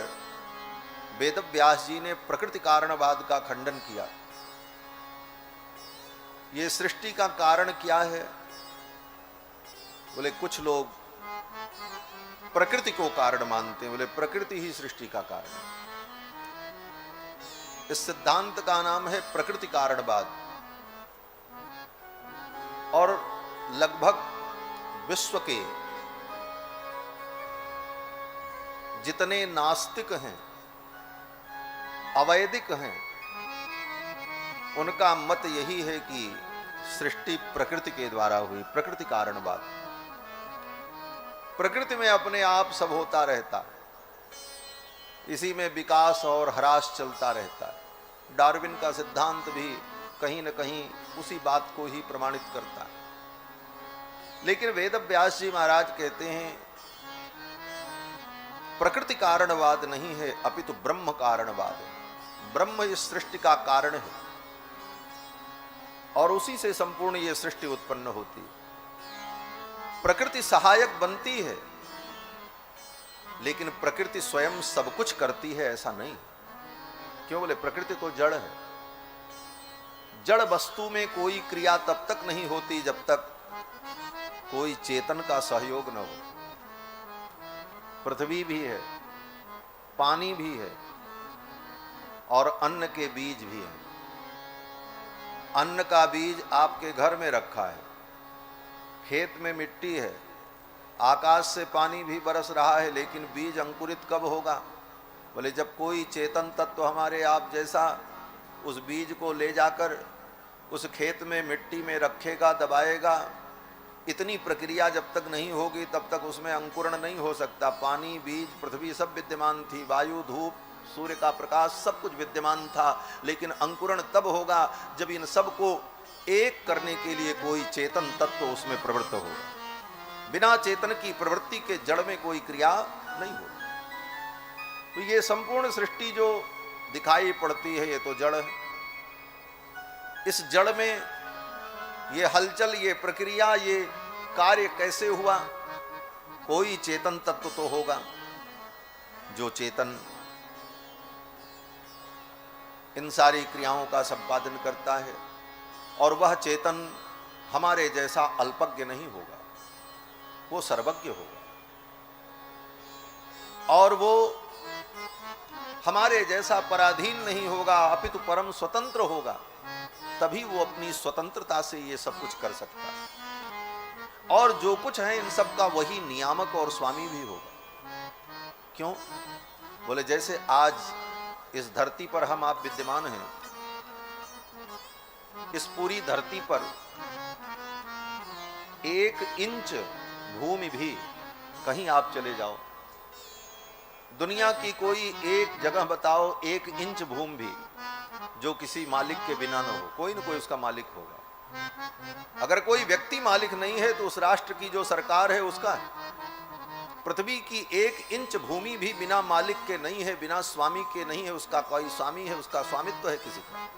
वेद व्यास जी ने प्रकृति कारणवाद का खंडन किया। ये सृष्टि का कारण क्या है? बोले कुछ लोग प्रकृति को कारण मानते हैं। बोले प्रकृति ही सृष्टि का कारण है। इस सिद्धांत का नाम है प्रकृति कारणवाद। और लगभग विश्व के जितने नास्तिक हैं, अवैदिक हैं, उनका मत यही है कि सृष्टि प्रकृति के द्वारा हुई, प्रकृति कारणवाद। प्रकृति में अपने आप सब होता रहता है, इसी में विकास और ह्रास चलता रहता है। डार्विन का सिद्धांत भी कहीं न कहीं उसी बात को ही प्रमाणित करता है। लेकिन वेद व्यास जी महाराज कहते हैं प्रकृति कारणवाद नहीं है, अपितु ब्रह्म कारणवाद है। ब्रह्म इस सृष्टि का कारण है और उसी से संपूर्ण ये सृष्टि उत्पन्न होती है। प्रकृति सहायक बनती है, लेकिन प्रकृति स्वयं सब कुछ करती है ऐसा नहीं। क्यों? बोले प्रकृति तो जड़ है। जड़ वस्तु में कोई क्रिया तब तक नहीं होती जब तक कोई चेतन का सहयोग न हो। पृथ्वी भी है, पानी भी है और अन्न के बीज भी हैं। अन्न का बीज आपके घर में रखा है, खेत में मिट्टी है, आकाश से पानी भी बरस रहा है, लेकिन बीज अंकुरित कब होगा? बोले जब कोई चेतन तत्व हमारे आप जैसा उस बीज को ले जाकर उस खेत में मिट्टी में रखेगा, दबाएगा। इतनी प्रक्रिया जब तक नहीं होगी तब तक उसमें अंकुरण नहीं हो सकता। पानी, बीज, पृथ्वी सब विद्यमान थी, वायु, धूप, सूर्य का प्रकाश सब कुछ विद्यमान था, लेकिन अंकुरण तब होगा जब इन सब को एक करने के लिए कोई चेतन तत्व उसमें प्रवृत्त होगा। बिना चेतन की प्रवृत्ति के जड़ में कोई क्रिया नहीं होगी। तो ये संपूर्ण सृष्टि जो दिखाई पड़ती है ये तो जड़ है। इस जड़ में ये हलचल, ये प्रक्रिया, ये कार्य कैसे हुआ? कोई चेतन तत्व तो होगा जो चेतन इन सारी क्रियाओं का संपादन करता है, और वह चेतन हमारे जैसा अल्पज्ञ नहीं होगा, वो सर्वज्ञ होगा। और वो हमारे जैसा पराधीन नहीं होगा, अपितु परम स्वतंत्र होगा। तभी वो अपनी स्वतंत्रता से ये सब कुछ कर सकता है। और जो कुछ है इन सब का वही नियामक और स्वामी भी होगा। क्यों? बोले जैसे आज इस धरती पर हम आप विद्यमान हैं, इस पूरी धरती पर 1 इंच भूमि भी कहीं आप चले जाओ, दुनिया की कोई एक जगह बताओ, 1 इंच भूमि भी जो किसी मालिक के बिना न हो, कोई न कोई उसका मालिक होगा। अगर कोई व्यक्ति मालिक नहीं है तो उस राष्ट्र की जो सरकार है उसका है। पृथ्वी की 1 इंच भूमि भी बिना मालिक के नहीं है, बिना स्वामी के नहीं है, उसका कोई स्वामी है, उसका स्वामित्व है किसी का।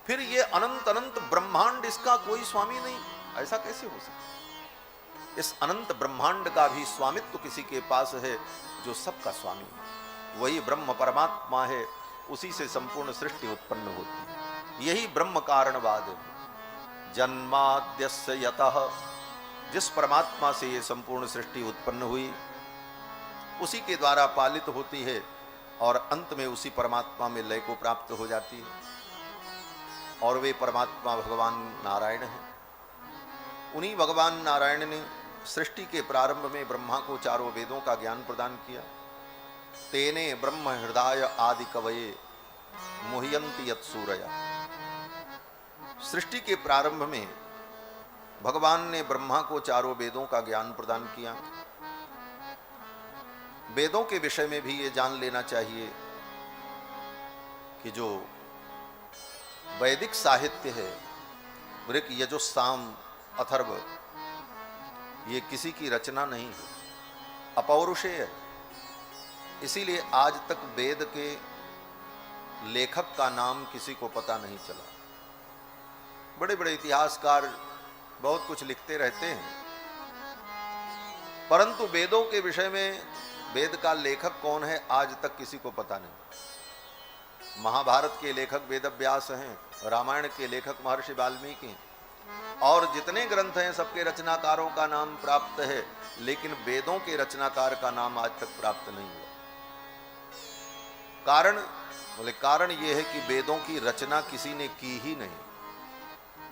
फिर ये अनंत अनंत ब्रह्मांड, इसका कोई स्वामी नहीं, ऐसा कैसे हो सकता? इस अनंत ब्रह्मांड का भी स्वामित्व किसी के पास है जो सबका स्वामी है। वही ब्रह्म परमात्मा है, उसी से संपूर्ण सृष्टि उत्पन्न होती है। यही ब्रह्म कारणवाद है। जन्माद्यस्य यतः, जिस परमात्मा से ये संपूर्ण सृष्टि उत्पन्न हुई उसी के द्वारा पालित होती है और अंत में उसी परमात्मा में लय को प्राप्त हो जाती है। और वे परमात्मा भगवान नारायण हैं। उन्हीं भगवान नारायण ने सृष्टि के प्रारंभ में ब्रह्मा को चारों वेदों का ज्ञान प्रदान किया। तेने ब्रह्म हृदय आदि कवये मुह्यन्ति यत् सूरया। सृष्टि के प्रारंभ में भगवान ने ब्रह्मा को चारों वेदों का ज्ञान प्रदान किया। वेदों के विषय में भी ये जान लेना चाहिए कि जो वैदिक साहित्य है, ऋक् यजुः साम अथर्व, ये किसी की रचना नहीं है, अपौरुषेय है। इसीलिए आज तक वेद के लेखक का नाम किसी को पता नहीं चला। बड़े बड़े इतिहासकार बहुत कुछ लिखते रहते हैं, परंतु वेदों के विषय में वेद का लेखक कौन है आज तक किसी को पता नहीं। महाभारत के लेखक वेदव्यास हैं, रामायण के लेखक महर्षि वाल्मीकि, और जितने ग्रंथ हैं सबके रचनाकारों का नाम प्राप्त है, लेकिन वेदों के रचनाकार का नाम आज तक प्राप्त नहीं हुआ। कारण बोले कारण यह है कि वेदों की रचना किसी ने की ही नहीं,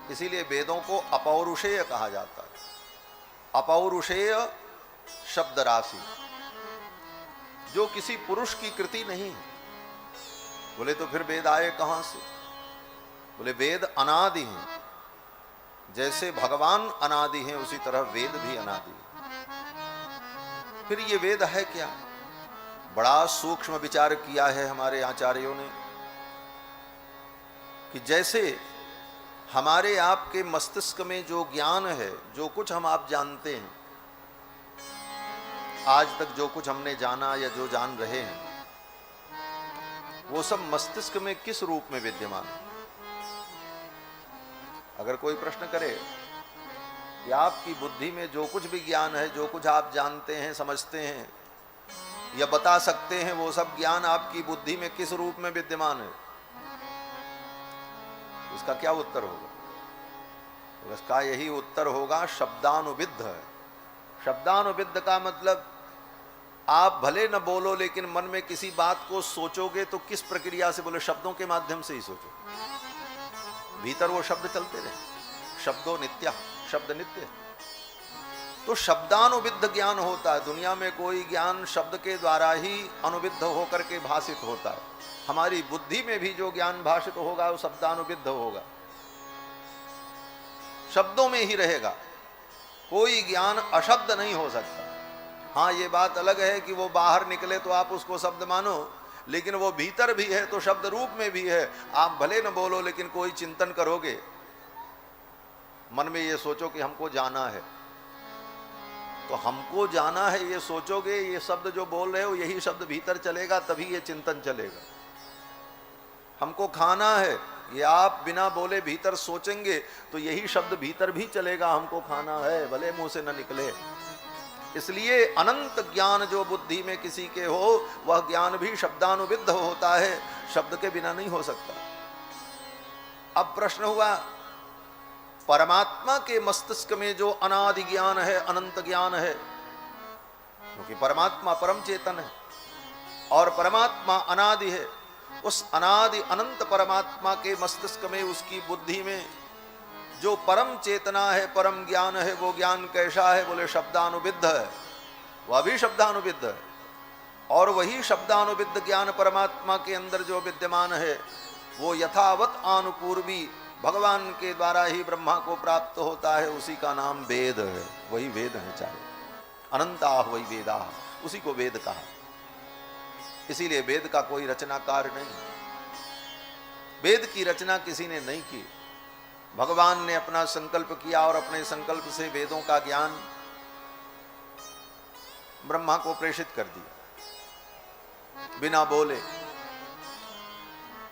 इसीलिए वेदों को अपौरुषेय कहा जाता है। अपौरुषेय शब्द राशि, जो किसी पुरुष की कृति नहीं है। बोले तो फिर वेद आए कहां से? बोले वेद अनादि हैं, जैसे भगवान अनादि हैं उसी तरह वेद भी अनादि है। फिर ये वेद है क्या? बड़ा सूक्ष्म विचार किया है हमारे आचार्यों ने कि जैसे हमारे आपके मस्तिष्क में जो ज्ञान है, जो कुछ हम आप जानते हैं, आज तक जो कुछ हमने जाना या जो जान रहे हैं, वो सब मस्तिष्क में किस रूप में विद्यमान है? अगर कोई प्रश्न करे कि आपकी बुद्धि में जो कुछ भी ज्ञान है, जो कुछ आप जानते हैं, समझते हैं या बता सकते हैं, वो सब ज्ञान आपकी बुद्धि में किस रूप में विद्यमान है? इसका क्या उत्तर होगा? इसका यही उत्तर होगा, शब्दानुविद्ध है। शब्दानुविद्ध का मतलब आप भले न बोलो, लेकिन मन में किसी बात को सोचोगे तो किस प्रक्रिया से? बोले शब्दों के माध्यम से ही सोचो, भीतर वो शब्द चलते रहे। शब्दों नित्य, शब्द नित्य। तो शब्दानुविद्ध ज्ञान होता है। दुनिया में कोई ज्ञान शब्द के द्वारा ही अनुविद्ध होकर के भाषित होता है। हमारी बुद्धि में भी जो ज्ञान भाषित होगा वो शब्दानुविद्ध होगा, शब्दों में ही रहेगा। कोई ज्ञान अशब्द नहीं हो सकता। हाँ, ये बात अलग है कि वो बाहर निकले तो आप उसको शब्द मानो, लेकिन वो भीतर भी है तो शब्द रूप में भी है। आप भले न बोलो, लेकिन कोई चिंतन करोगे, मन में ये सोचो कि हमको जाना है, तो हमको जाना है ये सोचोगे, ये शब्द जो बोल रहे हो यही शब्द भीतर चलेगा, तभी ये चिंतन चलेगा। हमको खाना है, ये आप बिना बोले भीतर सोचेंगे तो यही शब्द भीतर भी चलेगा, हमको खाना है, भले मुंह से न निकले। इसलिए अनंत ज्ञान जो बुद्धि में किसी के हो, वह ज्ञान भी शब्दानुविद्ध होता है, शब्द के बिना नहीं हो सकता। अब प्रश्न हुआ, परमात्मा के मस्तिष्क में जो अनादि ज्ञान है, अनंत ज्ञान है, क्योंकि परमात्मा परम चेतन है और परमात्मा अनादि है, उस अनादि अनंत परमात्मा के मस्तिष्क में, उसकी बुद्धि में जो परम चेतना है, परम ज्ञान है, वो ज्ञान कैसा है? बोले शब्दानुविद्ध है। वह भी शब्दानुविद्ध है। और वही शब्दानुविद्ध ज्ञान परमात्मा के अंदर जो विद्यमान है, वो यथावत आनुपूर्वी भगवान के द्वारा ही ब्रह्मा को प्राप्त होता है। उसी का नाम वेद है। वही वेद है। चाहे अनंता वही वेदा, उसी को वेद कहा। इसीलिए वेद का कोई रचनाकार नहीं, वेद की रचना किसी ने नहीं की। भगवान ने अपना संकल्प किया और अपने संकल्प से वेदों का ज्ञान ब्रह्मा को प्रेषित कर दिया बिना बोले।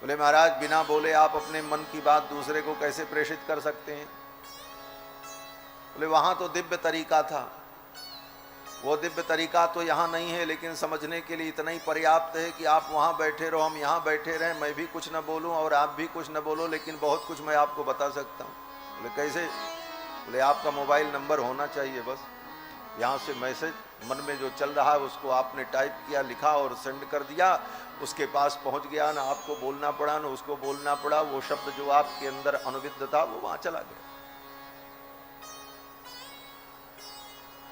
बोले महाराज बिना बोले आप अपने मन की बात दूसरे को कैसे प्रेषित कर सकते हैं? बोले वहां तो दिव्य तरीका था, वो दिव्य तरीका तो यहाँ नहीं है, लेकिन समझने के लिए इतना ही पर्याप्त है कि आप वहाँ बैठे रहो, हम यहाँ बैठे रहें, मैं भी कुछ न बोलूँ और आप भी कुछ न बोलो, लेकिन बहुत कुछ मैं आपको बता सकता हूँ। बोले कैसे? बोले आपका मोबाइल नंबर होना चाहिए, बस यहाँ से मैसेज मन में जो चल रहा है उसको आपने टाइप किया, लिखा और सेंड कर दिया, उसके पास पहुँच गया, ना आपको बोलना पड़ा ना उसको बोलना पड़ा, वो शब्द जो आपके अंदर अनुविद्ध था वो वहाँ चला गया।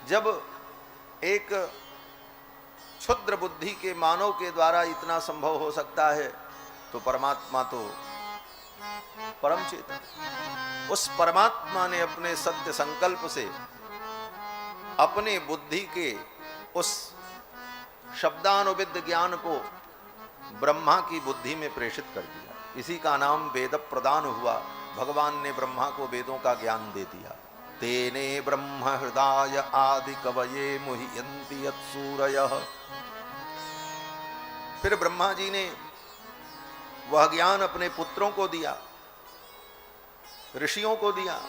जब एक क्षुद्र बुद्धि के मानव के द्वारा इतना संभव हो सकता है तो परमात्मा तो परम चेतन, उस परमात्मा ने अपने सत्य संकल्प से अपने बुद्धि के उस शब्दानुविद्ध ज्ञान को ब्रह्मा की बुद्धि में प्रेषित कर दिया। इसी का नाम वेद प्रदान हुआ। भगवान ने ब्रह्मा को वेदों का ज्ञान दे दिया। तेने ब्रह्म हृदय आदि कवये मुह्यन्ति यत्सूरयः। फिर ब्रह्मा जी ने वह ज्ञान अपने पुत्रों को दिया, ऋषियों को दिया,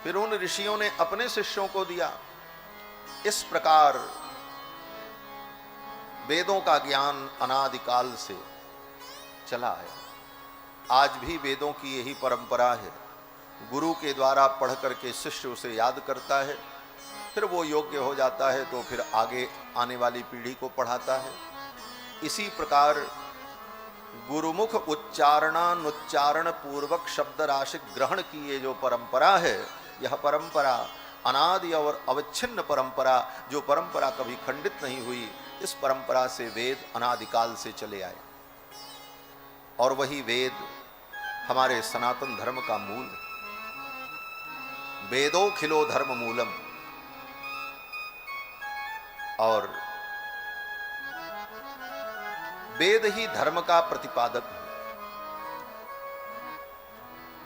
फिर उन ऋषियों ने अपने शिष्यों को दिया। इस प्रकार वेदों का ज्ञान अनादिकाल से चला आया। आज भी वेदों की यही परंपरा है। गुरु के द्वारा पढ़ करके शिष्य उसे याद करता है, फिर वो योग्य हो जाता है तो फिर आगे आने वाली पीढ़ी को पढ़ाता है। इसी प्रकार गुरुमुख उच्चारणानुच्चारण पूर्वक शब्द राशि ग्रहण की ये जो परंपरा है, यह परंपरा अनादि और अविच्छिन्न परंपरा, जो परंपरा कभी खंडित नहीं हुई, इस परंपरा से वेद अनादिकाल से चले आए और वही वेद हमारे सनातन धर्म का मूल है। वेदो खिलो धर्म मूलम। और वेद ही धर्म का प्रतिपादक है।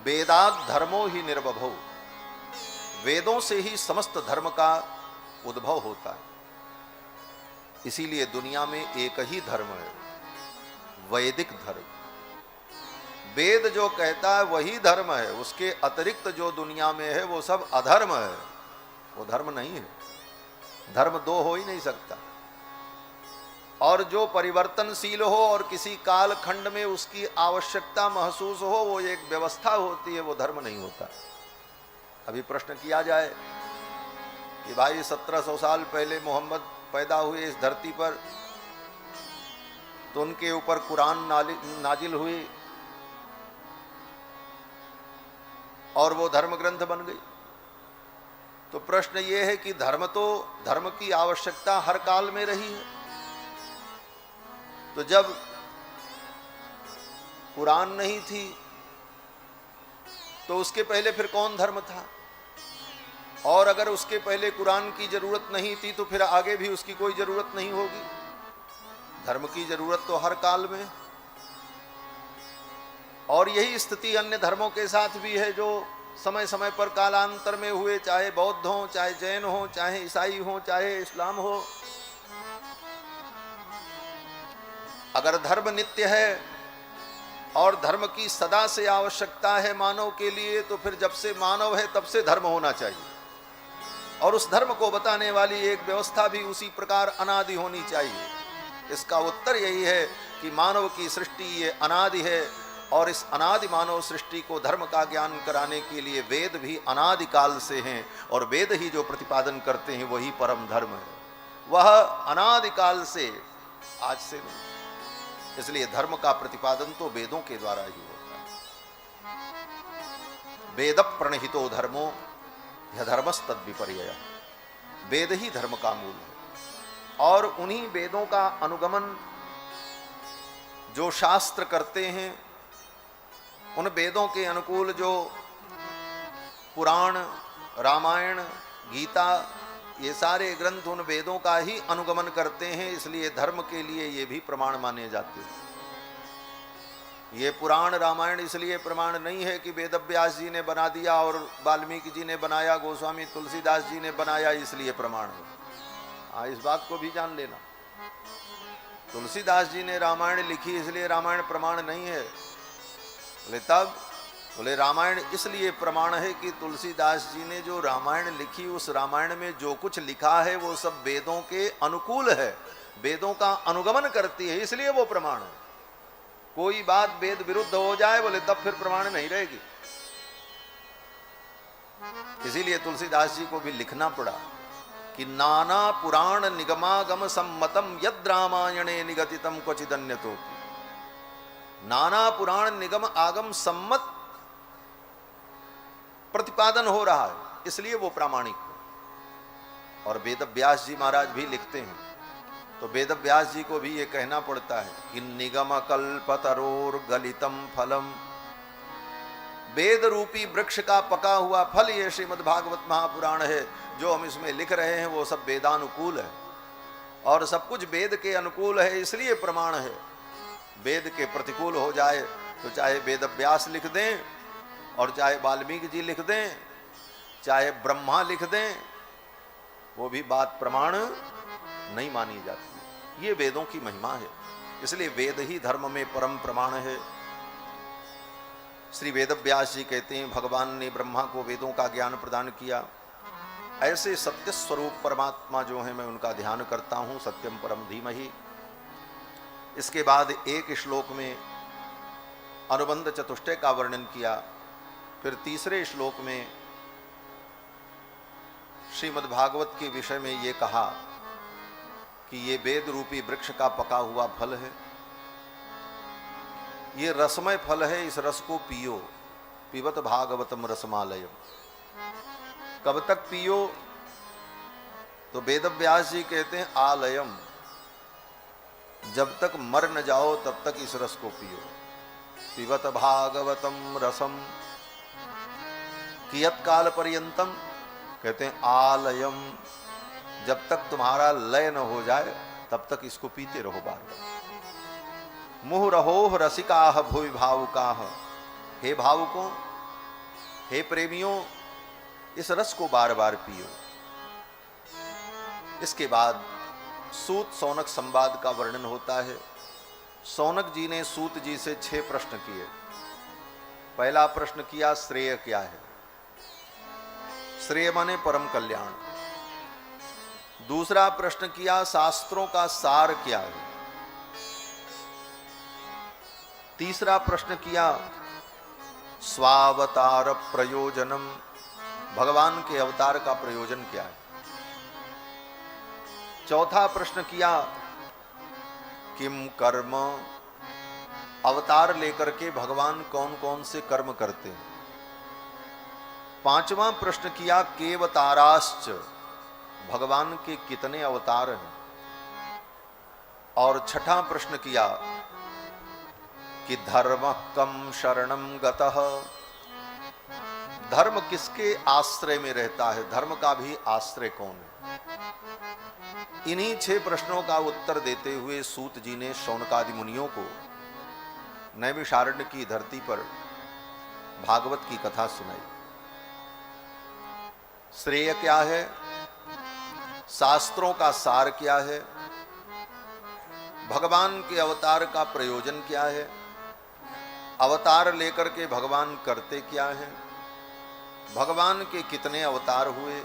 वेदात् धर्मो ही निर्वभौ। वेदों से ही समस्त धर्म का उद्भव होता है। इसीलिए दुनिया में एक ही धर्म है, वैदिक धर्म। वेद जो कहता है वही धर्म है, उसके अतिरिक्त जो दुनिया में है वो सब अधर्म है, वो धर्म नहीं है। धर्म दो हो ही नहीं सकता। और जो परिवर्तनशील हो और किसी काल खंड में उसकी आवश्यकता महसूस हो, वो एक व्यवस्था होती है, वो धर्म नहीं होता। अभी प्रश्न किया जाए कि भाई 1700 साल पहले मोहम्मद पैदा हुए इस धरती पर, तो उनके ऊपर कुरान नाजिल हुई और वो धर्म ग्रंथ बन गई। तो प्रश्न ये है कि धर्म की आवश्यकता हर काल में रही है। तो जब कुरान नहीं थी तो उसके पहले फिर कौन धर्म था? और अगर उसके पहले कुरान की जरूरत नहीं थी तो फिर आगे भी उसकी कोई जरूरत नहीं होगी। धर्म की जरूरत तो हर काल में। और यही स्थिति अन्य धर्मों के साथ भी है, जो समय समय पर कालांतर में हुए, चाहे बौद्ध हो, चाहे जैन हो, चाहे ईसाई हो, चाहे इस्लाम हो। अगर धर्म नित्य है और धर्म की सदा से आवश्यकता है मानव के लिए, तो फिर जब से मानव है तब से धर्म होना चाहिए। और उस धर्म को बताने वाली एक व्यवस्था भी उसी प्रकार अनादि होनी चाहिए। इसका उत्तर यही है कि मानव की सृष्टि ये अनादि है, और इस अनादि मानव सृष्टि को धर्म का ज्ञान कराने के लिए वेद भी अनादिकाल से हैं, और वेद ही जो प्रतिपादन करते हैं वही परम धर्म है। वह अनादिकाल से, आज से नहीं। इसलिए धर्म का प्रतिपादन तो वेदों के द्वारा ही होता है। वेद प्रणहितो धर्मो यह धर्मस्तद विपर्यय। वेद ही धर्म का मूल है। और उन्हीं वेदों का अनुगमन जो शास्त्र करते हैं, उन वेदों के अनुकूल जो पुराण, रामायण, गीता, ये सारे ग्रंथ उन वेदों का ही अनुगमन करते हैं। इसलिए धर्म के लिए ये भी प्रमाण माने जाते हैं। ये पुराण रामायण इसलिए प्रमाण नहीं है कि वेदव्यास जी ने बना दिया और वाल्मीकि जी ने बनाया, गोस्वामी तुलसीदास जी ने बनाया इसलिए प्रमाण है। हाँ, इस बात को भी जान लेना। तुलसीदास जी ने रामायण लिखी इसलिए रामायण प्रमाण नहीं है। बोले तब? बोले रामायण इसलिए प्रमाण है कि तुलसीदास जी ने जो रामायण लिखी, उस रामायण में जो कुछ लिखा है वो सब वेदों के अनुकूल है, वेदों का अनुगमन करती है, इसलिए वो प्रमाण है। कोई बात वेद विरुद्ध हो जाए बोले तब फिर प्रमाण नहीं रहेगी। इसीलिए तुलसीदास जी को भी लिखना पड़ा कि नाना पुराण निगमागम सम्मतम यद रामायणे निगतितम क्वचिदन्यतो। नाना पुराण निगम आगम सम्मत प्रतिपादन हो रहा है, इसलिए वो प्रामाणिक है। और वेदव्यास जी महाराज भी लिखते हैं, तो वेदव्यास जी को भी ये कहना पड़ता है कि निगम कल्पतरोर गलितम फलम, वेद रूपी वृक्ष का पका हुआ फल ये श्रीमद् भागवत महापुराण है। जो हम इसमें लिख रहे हैं वो सब वेदानुकूल है और सब कुछ वेद के अनुकूल है, इसलिए प्रमाण है। वेद के प्रतिकूल हो जाए तो चाहे वेदव्यास लिख दें और चाहे वाल्मीकि जी लिख दें, चाहे ब्रह्मा लिख दें, वो भी बात प्रमाण नहीं मानी जाती। ये वेदों की महिमा है, इसलिए वेद ही धर्म में परम प्रमाण है। श्री वेदव्यास जी कहते हैं भगवान ने ब्रह्मा को वेदों का ज्ञान प्रदान किया। ऐसे सत्य स्वरूप परमात्मा जो है मैं उनका ध्यान करता हूं, सत्यम परम धीमहि। इसके बाद एक श्लोक में अनुबंध चतुष्टय का वर्णन किया, फिर तीसरे श्लोक में श्रीमद् भागवत के विषय में ये कहा कि ये वेद रूपी वृक्ष का पका हुआ फल है, ये रसमय फल है, इस रस को पियो, पिबत भागवतम रसमालयम। कब तक पियो? तो वेदव्यास जी कहते हैं आलयम, जब तक मर न जाओ तब तक इस रस को पियो। पिबत भागवतम रसम कियत काल पर्यंतम, कहते हैं आलयम, जब तक तुम्हारा लय न हो जाए तब तक इसको पीते रहो बार बार। मुह रहो रसिकाह भुवि भावुकाह, हे भावुकों, हे प्रेमियों, इस रस को बार बार पियो। इसके बाद सूत सौनक संवाद का वर्णन होता है। सौनक जी ने सूत जी से 6 प्रश्न किए। पहला प्रश्न किया श्रेय क्या है? श्रेय माने परम कल्याण। दूसरा प्रश्न किया शास्त्रों का सार क्या है? तीसरा प्रश्न किया स्वावतार प्रयोजनम, भगवान के अवतार का प्रयोजन क्या है? चौथा प्रश्न किया किम कर्म, अवतार लेकर के भगवान कौन कौन से कर्म करते हैं। पांचवा प्रश्न किया केवताराश्च, भगवान के कितने अवतार हैं। और छठा प्रश्न किया कि धर्म कम शरणम गतः, धर्म किसके आश्रय में रहता है, धर्म का भी आश्रय कौन है। इन्हीं 6 प्रश्नों का उत्तर देते हुए सूत जी ने शौनकादि मुनियों को नैमिषारण्य की धरती पर भागवत की कथा सुनाई। श्रेय क्या है, शास्त्रों का सार क्या है, भगवान के अवतार का प्रयोजन क्या है, अवतार लेकर के भगवान करते क्या हैं, भगवान के कितने अवतार हुए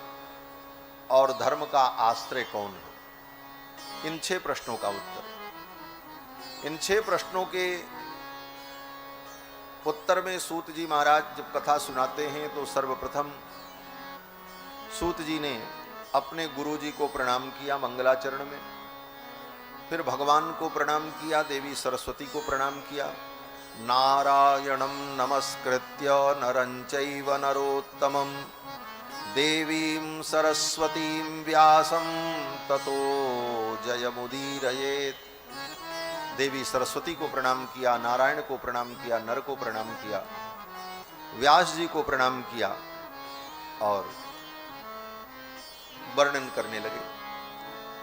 और धर्म का आश्रय कौन है। इन 6 प्रश्नों का उत्तर। इन 6 प्रश्नों के उत्तर में सूत जी महाराज जब कथा सुनाते हैं तो सर्वप्रथम सूत जी ने अपने गुरु जी को प्रणाम किया मंगलाचरण में, फिर भगवान को प्रणाम किया, देवी सरस्वती को प्रणाम किया। नारायणं नमस्कृत्य नरं चैव नरोत्तमं देवीं सरस्वतीं व्यासं ततो जयमुदीरयेत्। देवी सरस्वती को प्रणाम किया, नारायण को प्रणाम किया, नर को प्रणाम किया, व्यास जी को प्रणाम किया और वर्णन करने लगे।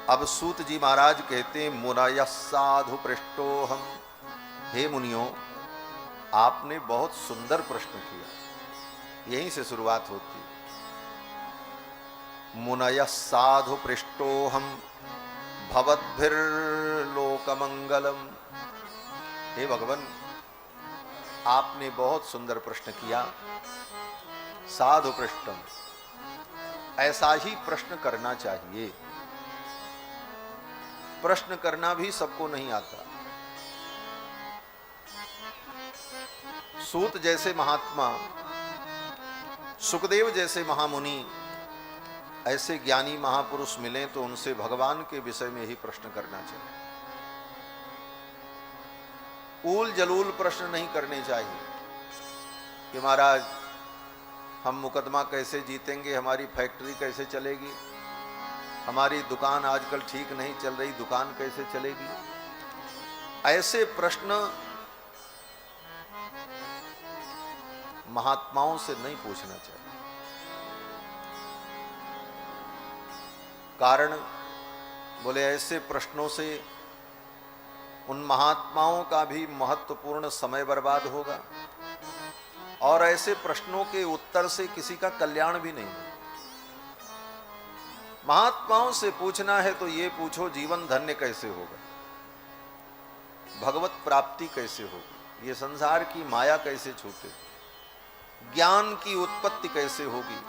अब सूत जी महाराज कहते हैं मुनयः साधु पृष्टोहम, हे मुनियों आपने बहुत सुंदर प्रश्न किया। यहीं से शुरुआत होती। मुनयः साधु पृष्टोहम भवद्भिर्लोकमंगलम। हे भगवान, आपने बहुत सुंदर प्रश्न किया। साधु पृष्ठम, ऐसा ही प्रश्न करना चाहिए। प्रश्न करना भी सबको नहीं आता। सूत जैसे महात्मा, सुखदेव जैसे महामुनि, ऐसे ज्ञानी महापुरुष मिले तो उनसे भगवान के विषय में ही प्रश्न करना चाहिए। ऊल जलूल प्रश्न नहीं करने चाहिए कि महाराज हम मुकदमा कैसे जीतेंगे, हमारी फैक्ट्री कैसे चलेगी, हमारी दुकान आजकल ठीक नहीं चल रही, दुकान कैसे चलेगी। ऐसे प्रश्न महात्माओं से नहीं पूछना चाहिए। कारण बोले ऐसे प्रश्नों से उन महात्माओं का भी महत्वपूर्ण समय बर्बाद होगा और ऐसे प्रश्नों के उत्तर से किसी का कल्याण भी नहीं होगा। महात्माओं से पूछना है तो ये पूछो जीवन धन्य कैसे होगा, भगवत प्राप्ति कैसे होगी, ये संसार की माया कैसे छूटे, ज्ञान की उत्पत्ति कैसे होगी।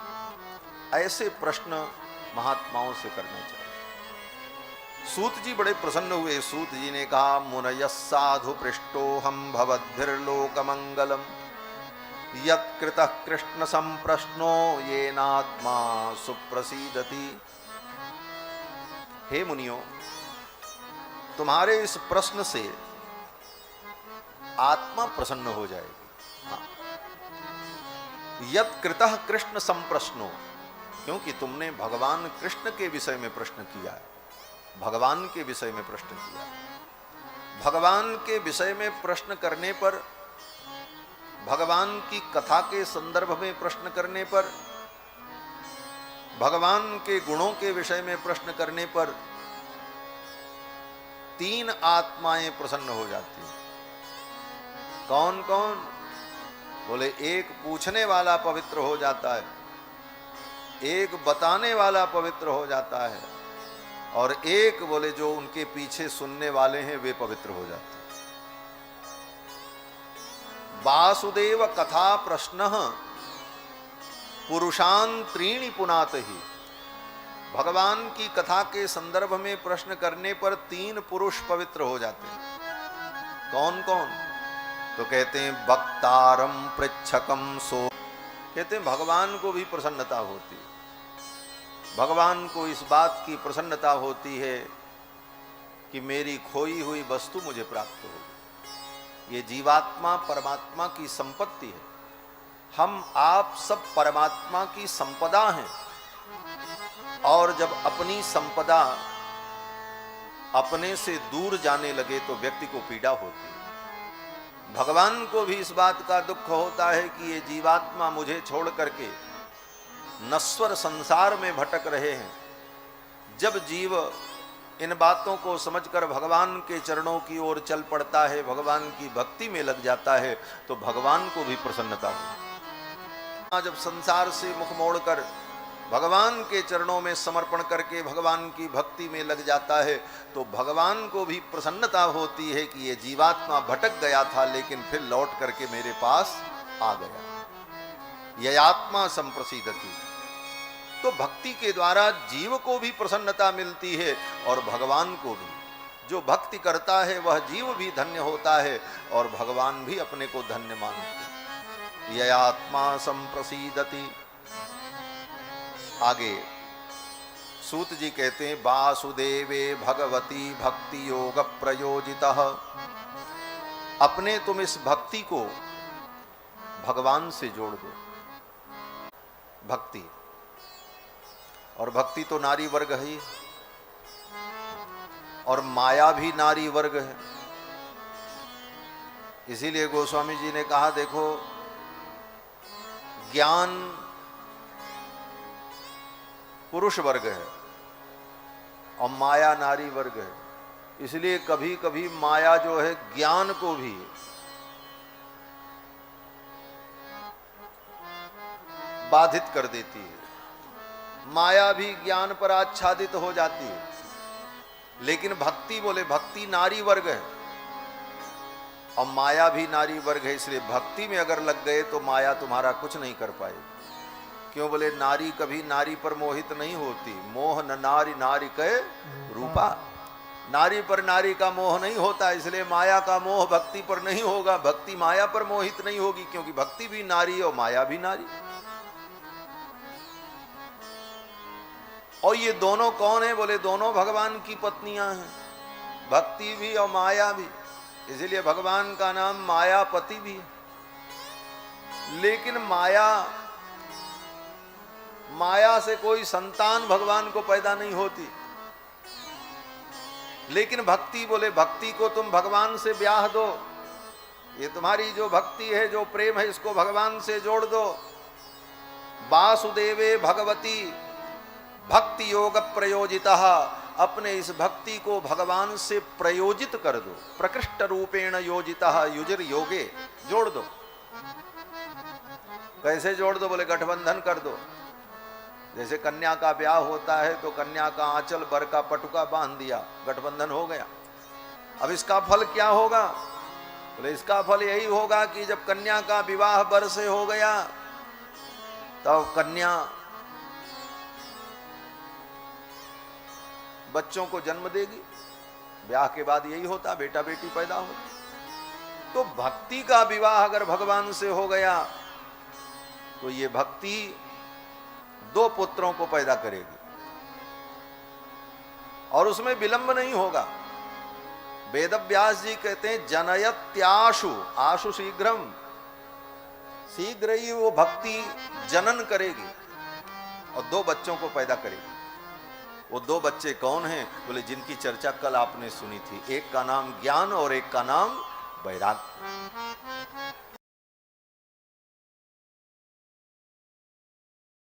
ऐसे प्रश्न महात्माओं से करना चाहिए। सूत जी बड़े प्रसन्न हुए। सूत जी ने कहा मुनयः साधु पृष्टोहम भवद्भिर्लोकमंगलम यत्कृतः कृष्ण संप्रश्नो येनात्मा सुप्रसीदति। हे मुनियों, तुम्हारे इस प्रश्न से आत्मा प्रसन्न हो जाएगी। हाँ। यत्कृतः कृष्ण संप्रश्नो, क्योंकि तुमने भगवान कृष्ण के विषय में प्रश्न किया है, भगवान के विषय में प्रश्न किया। भगवान के विषय में प्रश्न करने पर, भगवान की कथा के संदर्भ में प्रश्न करने पर, भगवान के गुणों के विषय में प्रश्न करने पर तीन आत्माएं प्रसन्न हो जाती हैं। कौन कौन? बोले एक पूछने वाला पवित्र हो जाता है, एक बताने वाला पवित्र हो जाता है, और एक बोले जो उनके पीछे सुनने वाले हैं वे पवित्र हो जाते हैं। वासुदेव कथा प्रश्न पुरुषान त्रीणि पुनात ही। भगवान की कथा के संदर्भ में प्रश्न करने पर तीन पुरुष पवित्र हो जाते हैं। कौन कौन? तो कहते हैं वक्तारम पृच्छकम सो। कहते हैं भगवान को भी प्रसन्नता होती है, भगवान को इस बात की प्रसन्नता होती है कि मेरी खोई हुई वस्तु मुझे प्राप्त होगी। ये जीवात्मा परमात्मा की संपत्ति है। हम आप सब परमात्मा की संपदा हैं, और जब अपनी संपदा अपने से दूर जाने लगे तो व्यक्ति को पीड़ा होती है। भगवान को भी इस बात का दुख होता है कि ये जीवात्मा मुझे छोड़ करके नश्वर संसार में भटक रहे हैं। जब जीव इन बातों को समझकर भगवान के चरणों की ओर चल पड़ता है, भगवान की भक्ति में लग जाता है, तो भगवान को भी प्रसन्नता होती है। जब संसार से मुख मोड़कर भगवान के चरणों में समर्पण करके भगवान की भक्ति में लग जाता है, तो भगवान को भी प्रसन्नता होती है कि ये जीवात्मा भटक गया था लेकिन फिर लौट करके मेरे पास आ गया। यह आत्मा संप्रसीदति। तो भक्ति के द्वारा जीव को भी प्रसन्नता मिलती है और भगवान को भी। जो भक्ति करता है वह जीव भी धन्य होता है और भगवान भी अपने को धन्य मानते हैं। यह आत्मा संप्रसीदति। आगे सूत जी कहते हैं वासुदेवे भगवती भक्ति योग प्रयोजितः। अपने तुम इस भक्ति को भगवान से जोड़ दो। भक्ति, और भक्ति तो नारी वर्ग है ही, और माया भी नारी वर्ग है। इसीलिए गोस्वामी जी ने कहा देखो, ज्ञान पुरुष वर्ग है और माया नारी वर्ग है। इसलिए कभी कभी माया जो है ज्ञान को भी बाधित कर देती है, माया भी ज्ञान पर आच्छादित हो जाती है। लेकिन भक्ति बोले भक्ति नारी वर्ग है और माया भी नारी वर्ग है, इसलिए भक्ति में अगर लग गए तो माया तुम्हारा कुछ नहीं कर पाएगी। क्यों बोले नारी कभी नारी पर मोहित नहीं होती, मोह न नारी नारी के रूपा। नारी पर नारी का मोह नहीं होता, इसलिए माया का मोह भक्ति पर नहीं होगा, भक्ति माया पर मोहित नहीं होगी, क्योंकि भक्ति भी नारी और माया भी नारी। और ये दोनों कौन है बोले दोनों भगवान की पत्नियां हैं, भक्ति भी और माया भी, इसलिए भगवान का नाम मायापति भी है। लेकिन माया से कोई संतान भगवान को पैदा नहीं होती। लेकिन भक्ति बोले भक्ति को तुम भगवान से ब्याह दो, ये तुम्हारी जो भक्ति है जो प्रेम है इसको भगवान से जोड़ दो। वासुदेवे भगवती भक्ति योग प्रयोजिता, अपने इस भक्ति को भगवान से प्रयोजित कर दो, प्रकृष्ट रूपेण योजिता युजर योगे, जोड़ दो। कैसे जोड़ दो बोले गठबंधन कर दो। जैसे कन्या का ब्याह होता है तो कन्या का आंचल बर का पटुका बांध दिया, गठबंधन हो गया। अब इसका फल क्या होगा बोले इसका फल यही होगा कि जब कन्या का विवाह बर से हो गया तो कन्या बच्चों को जन्म देगी, ब्याह के बाद यही होता, बेटा बेटी पैदा होती। तो भक्ति का विवाह अगर भगवान से हो गया तो ये भक्ति 2 पुत्रों को पैदा करेगी और उसमें विलंब नहीं होगा। वेद व्यास जी कहते हैं जनयत्याशु, आशु शीघ्रम, शीघ्र ही वो भक्ति जनन करेगी और 2 बच्चों को पैदा करेगी। वो 2 बच्चे कौन हैं बोले जिनकी चर्चा कल आपने सुनी थी, एक का नाम ज्ञान और एक का नाम वैराग्य।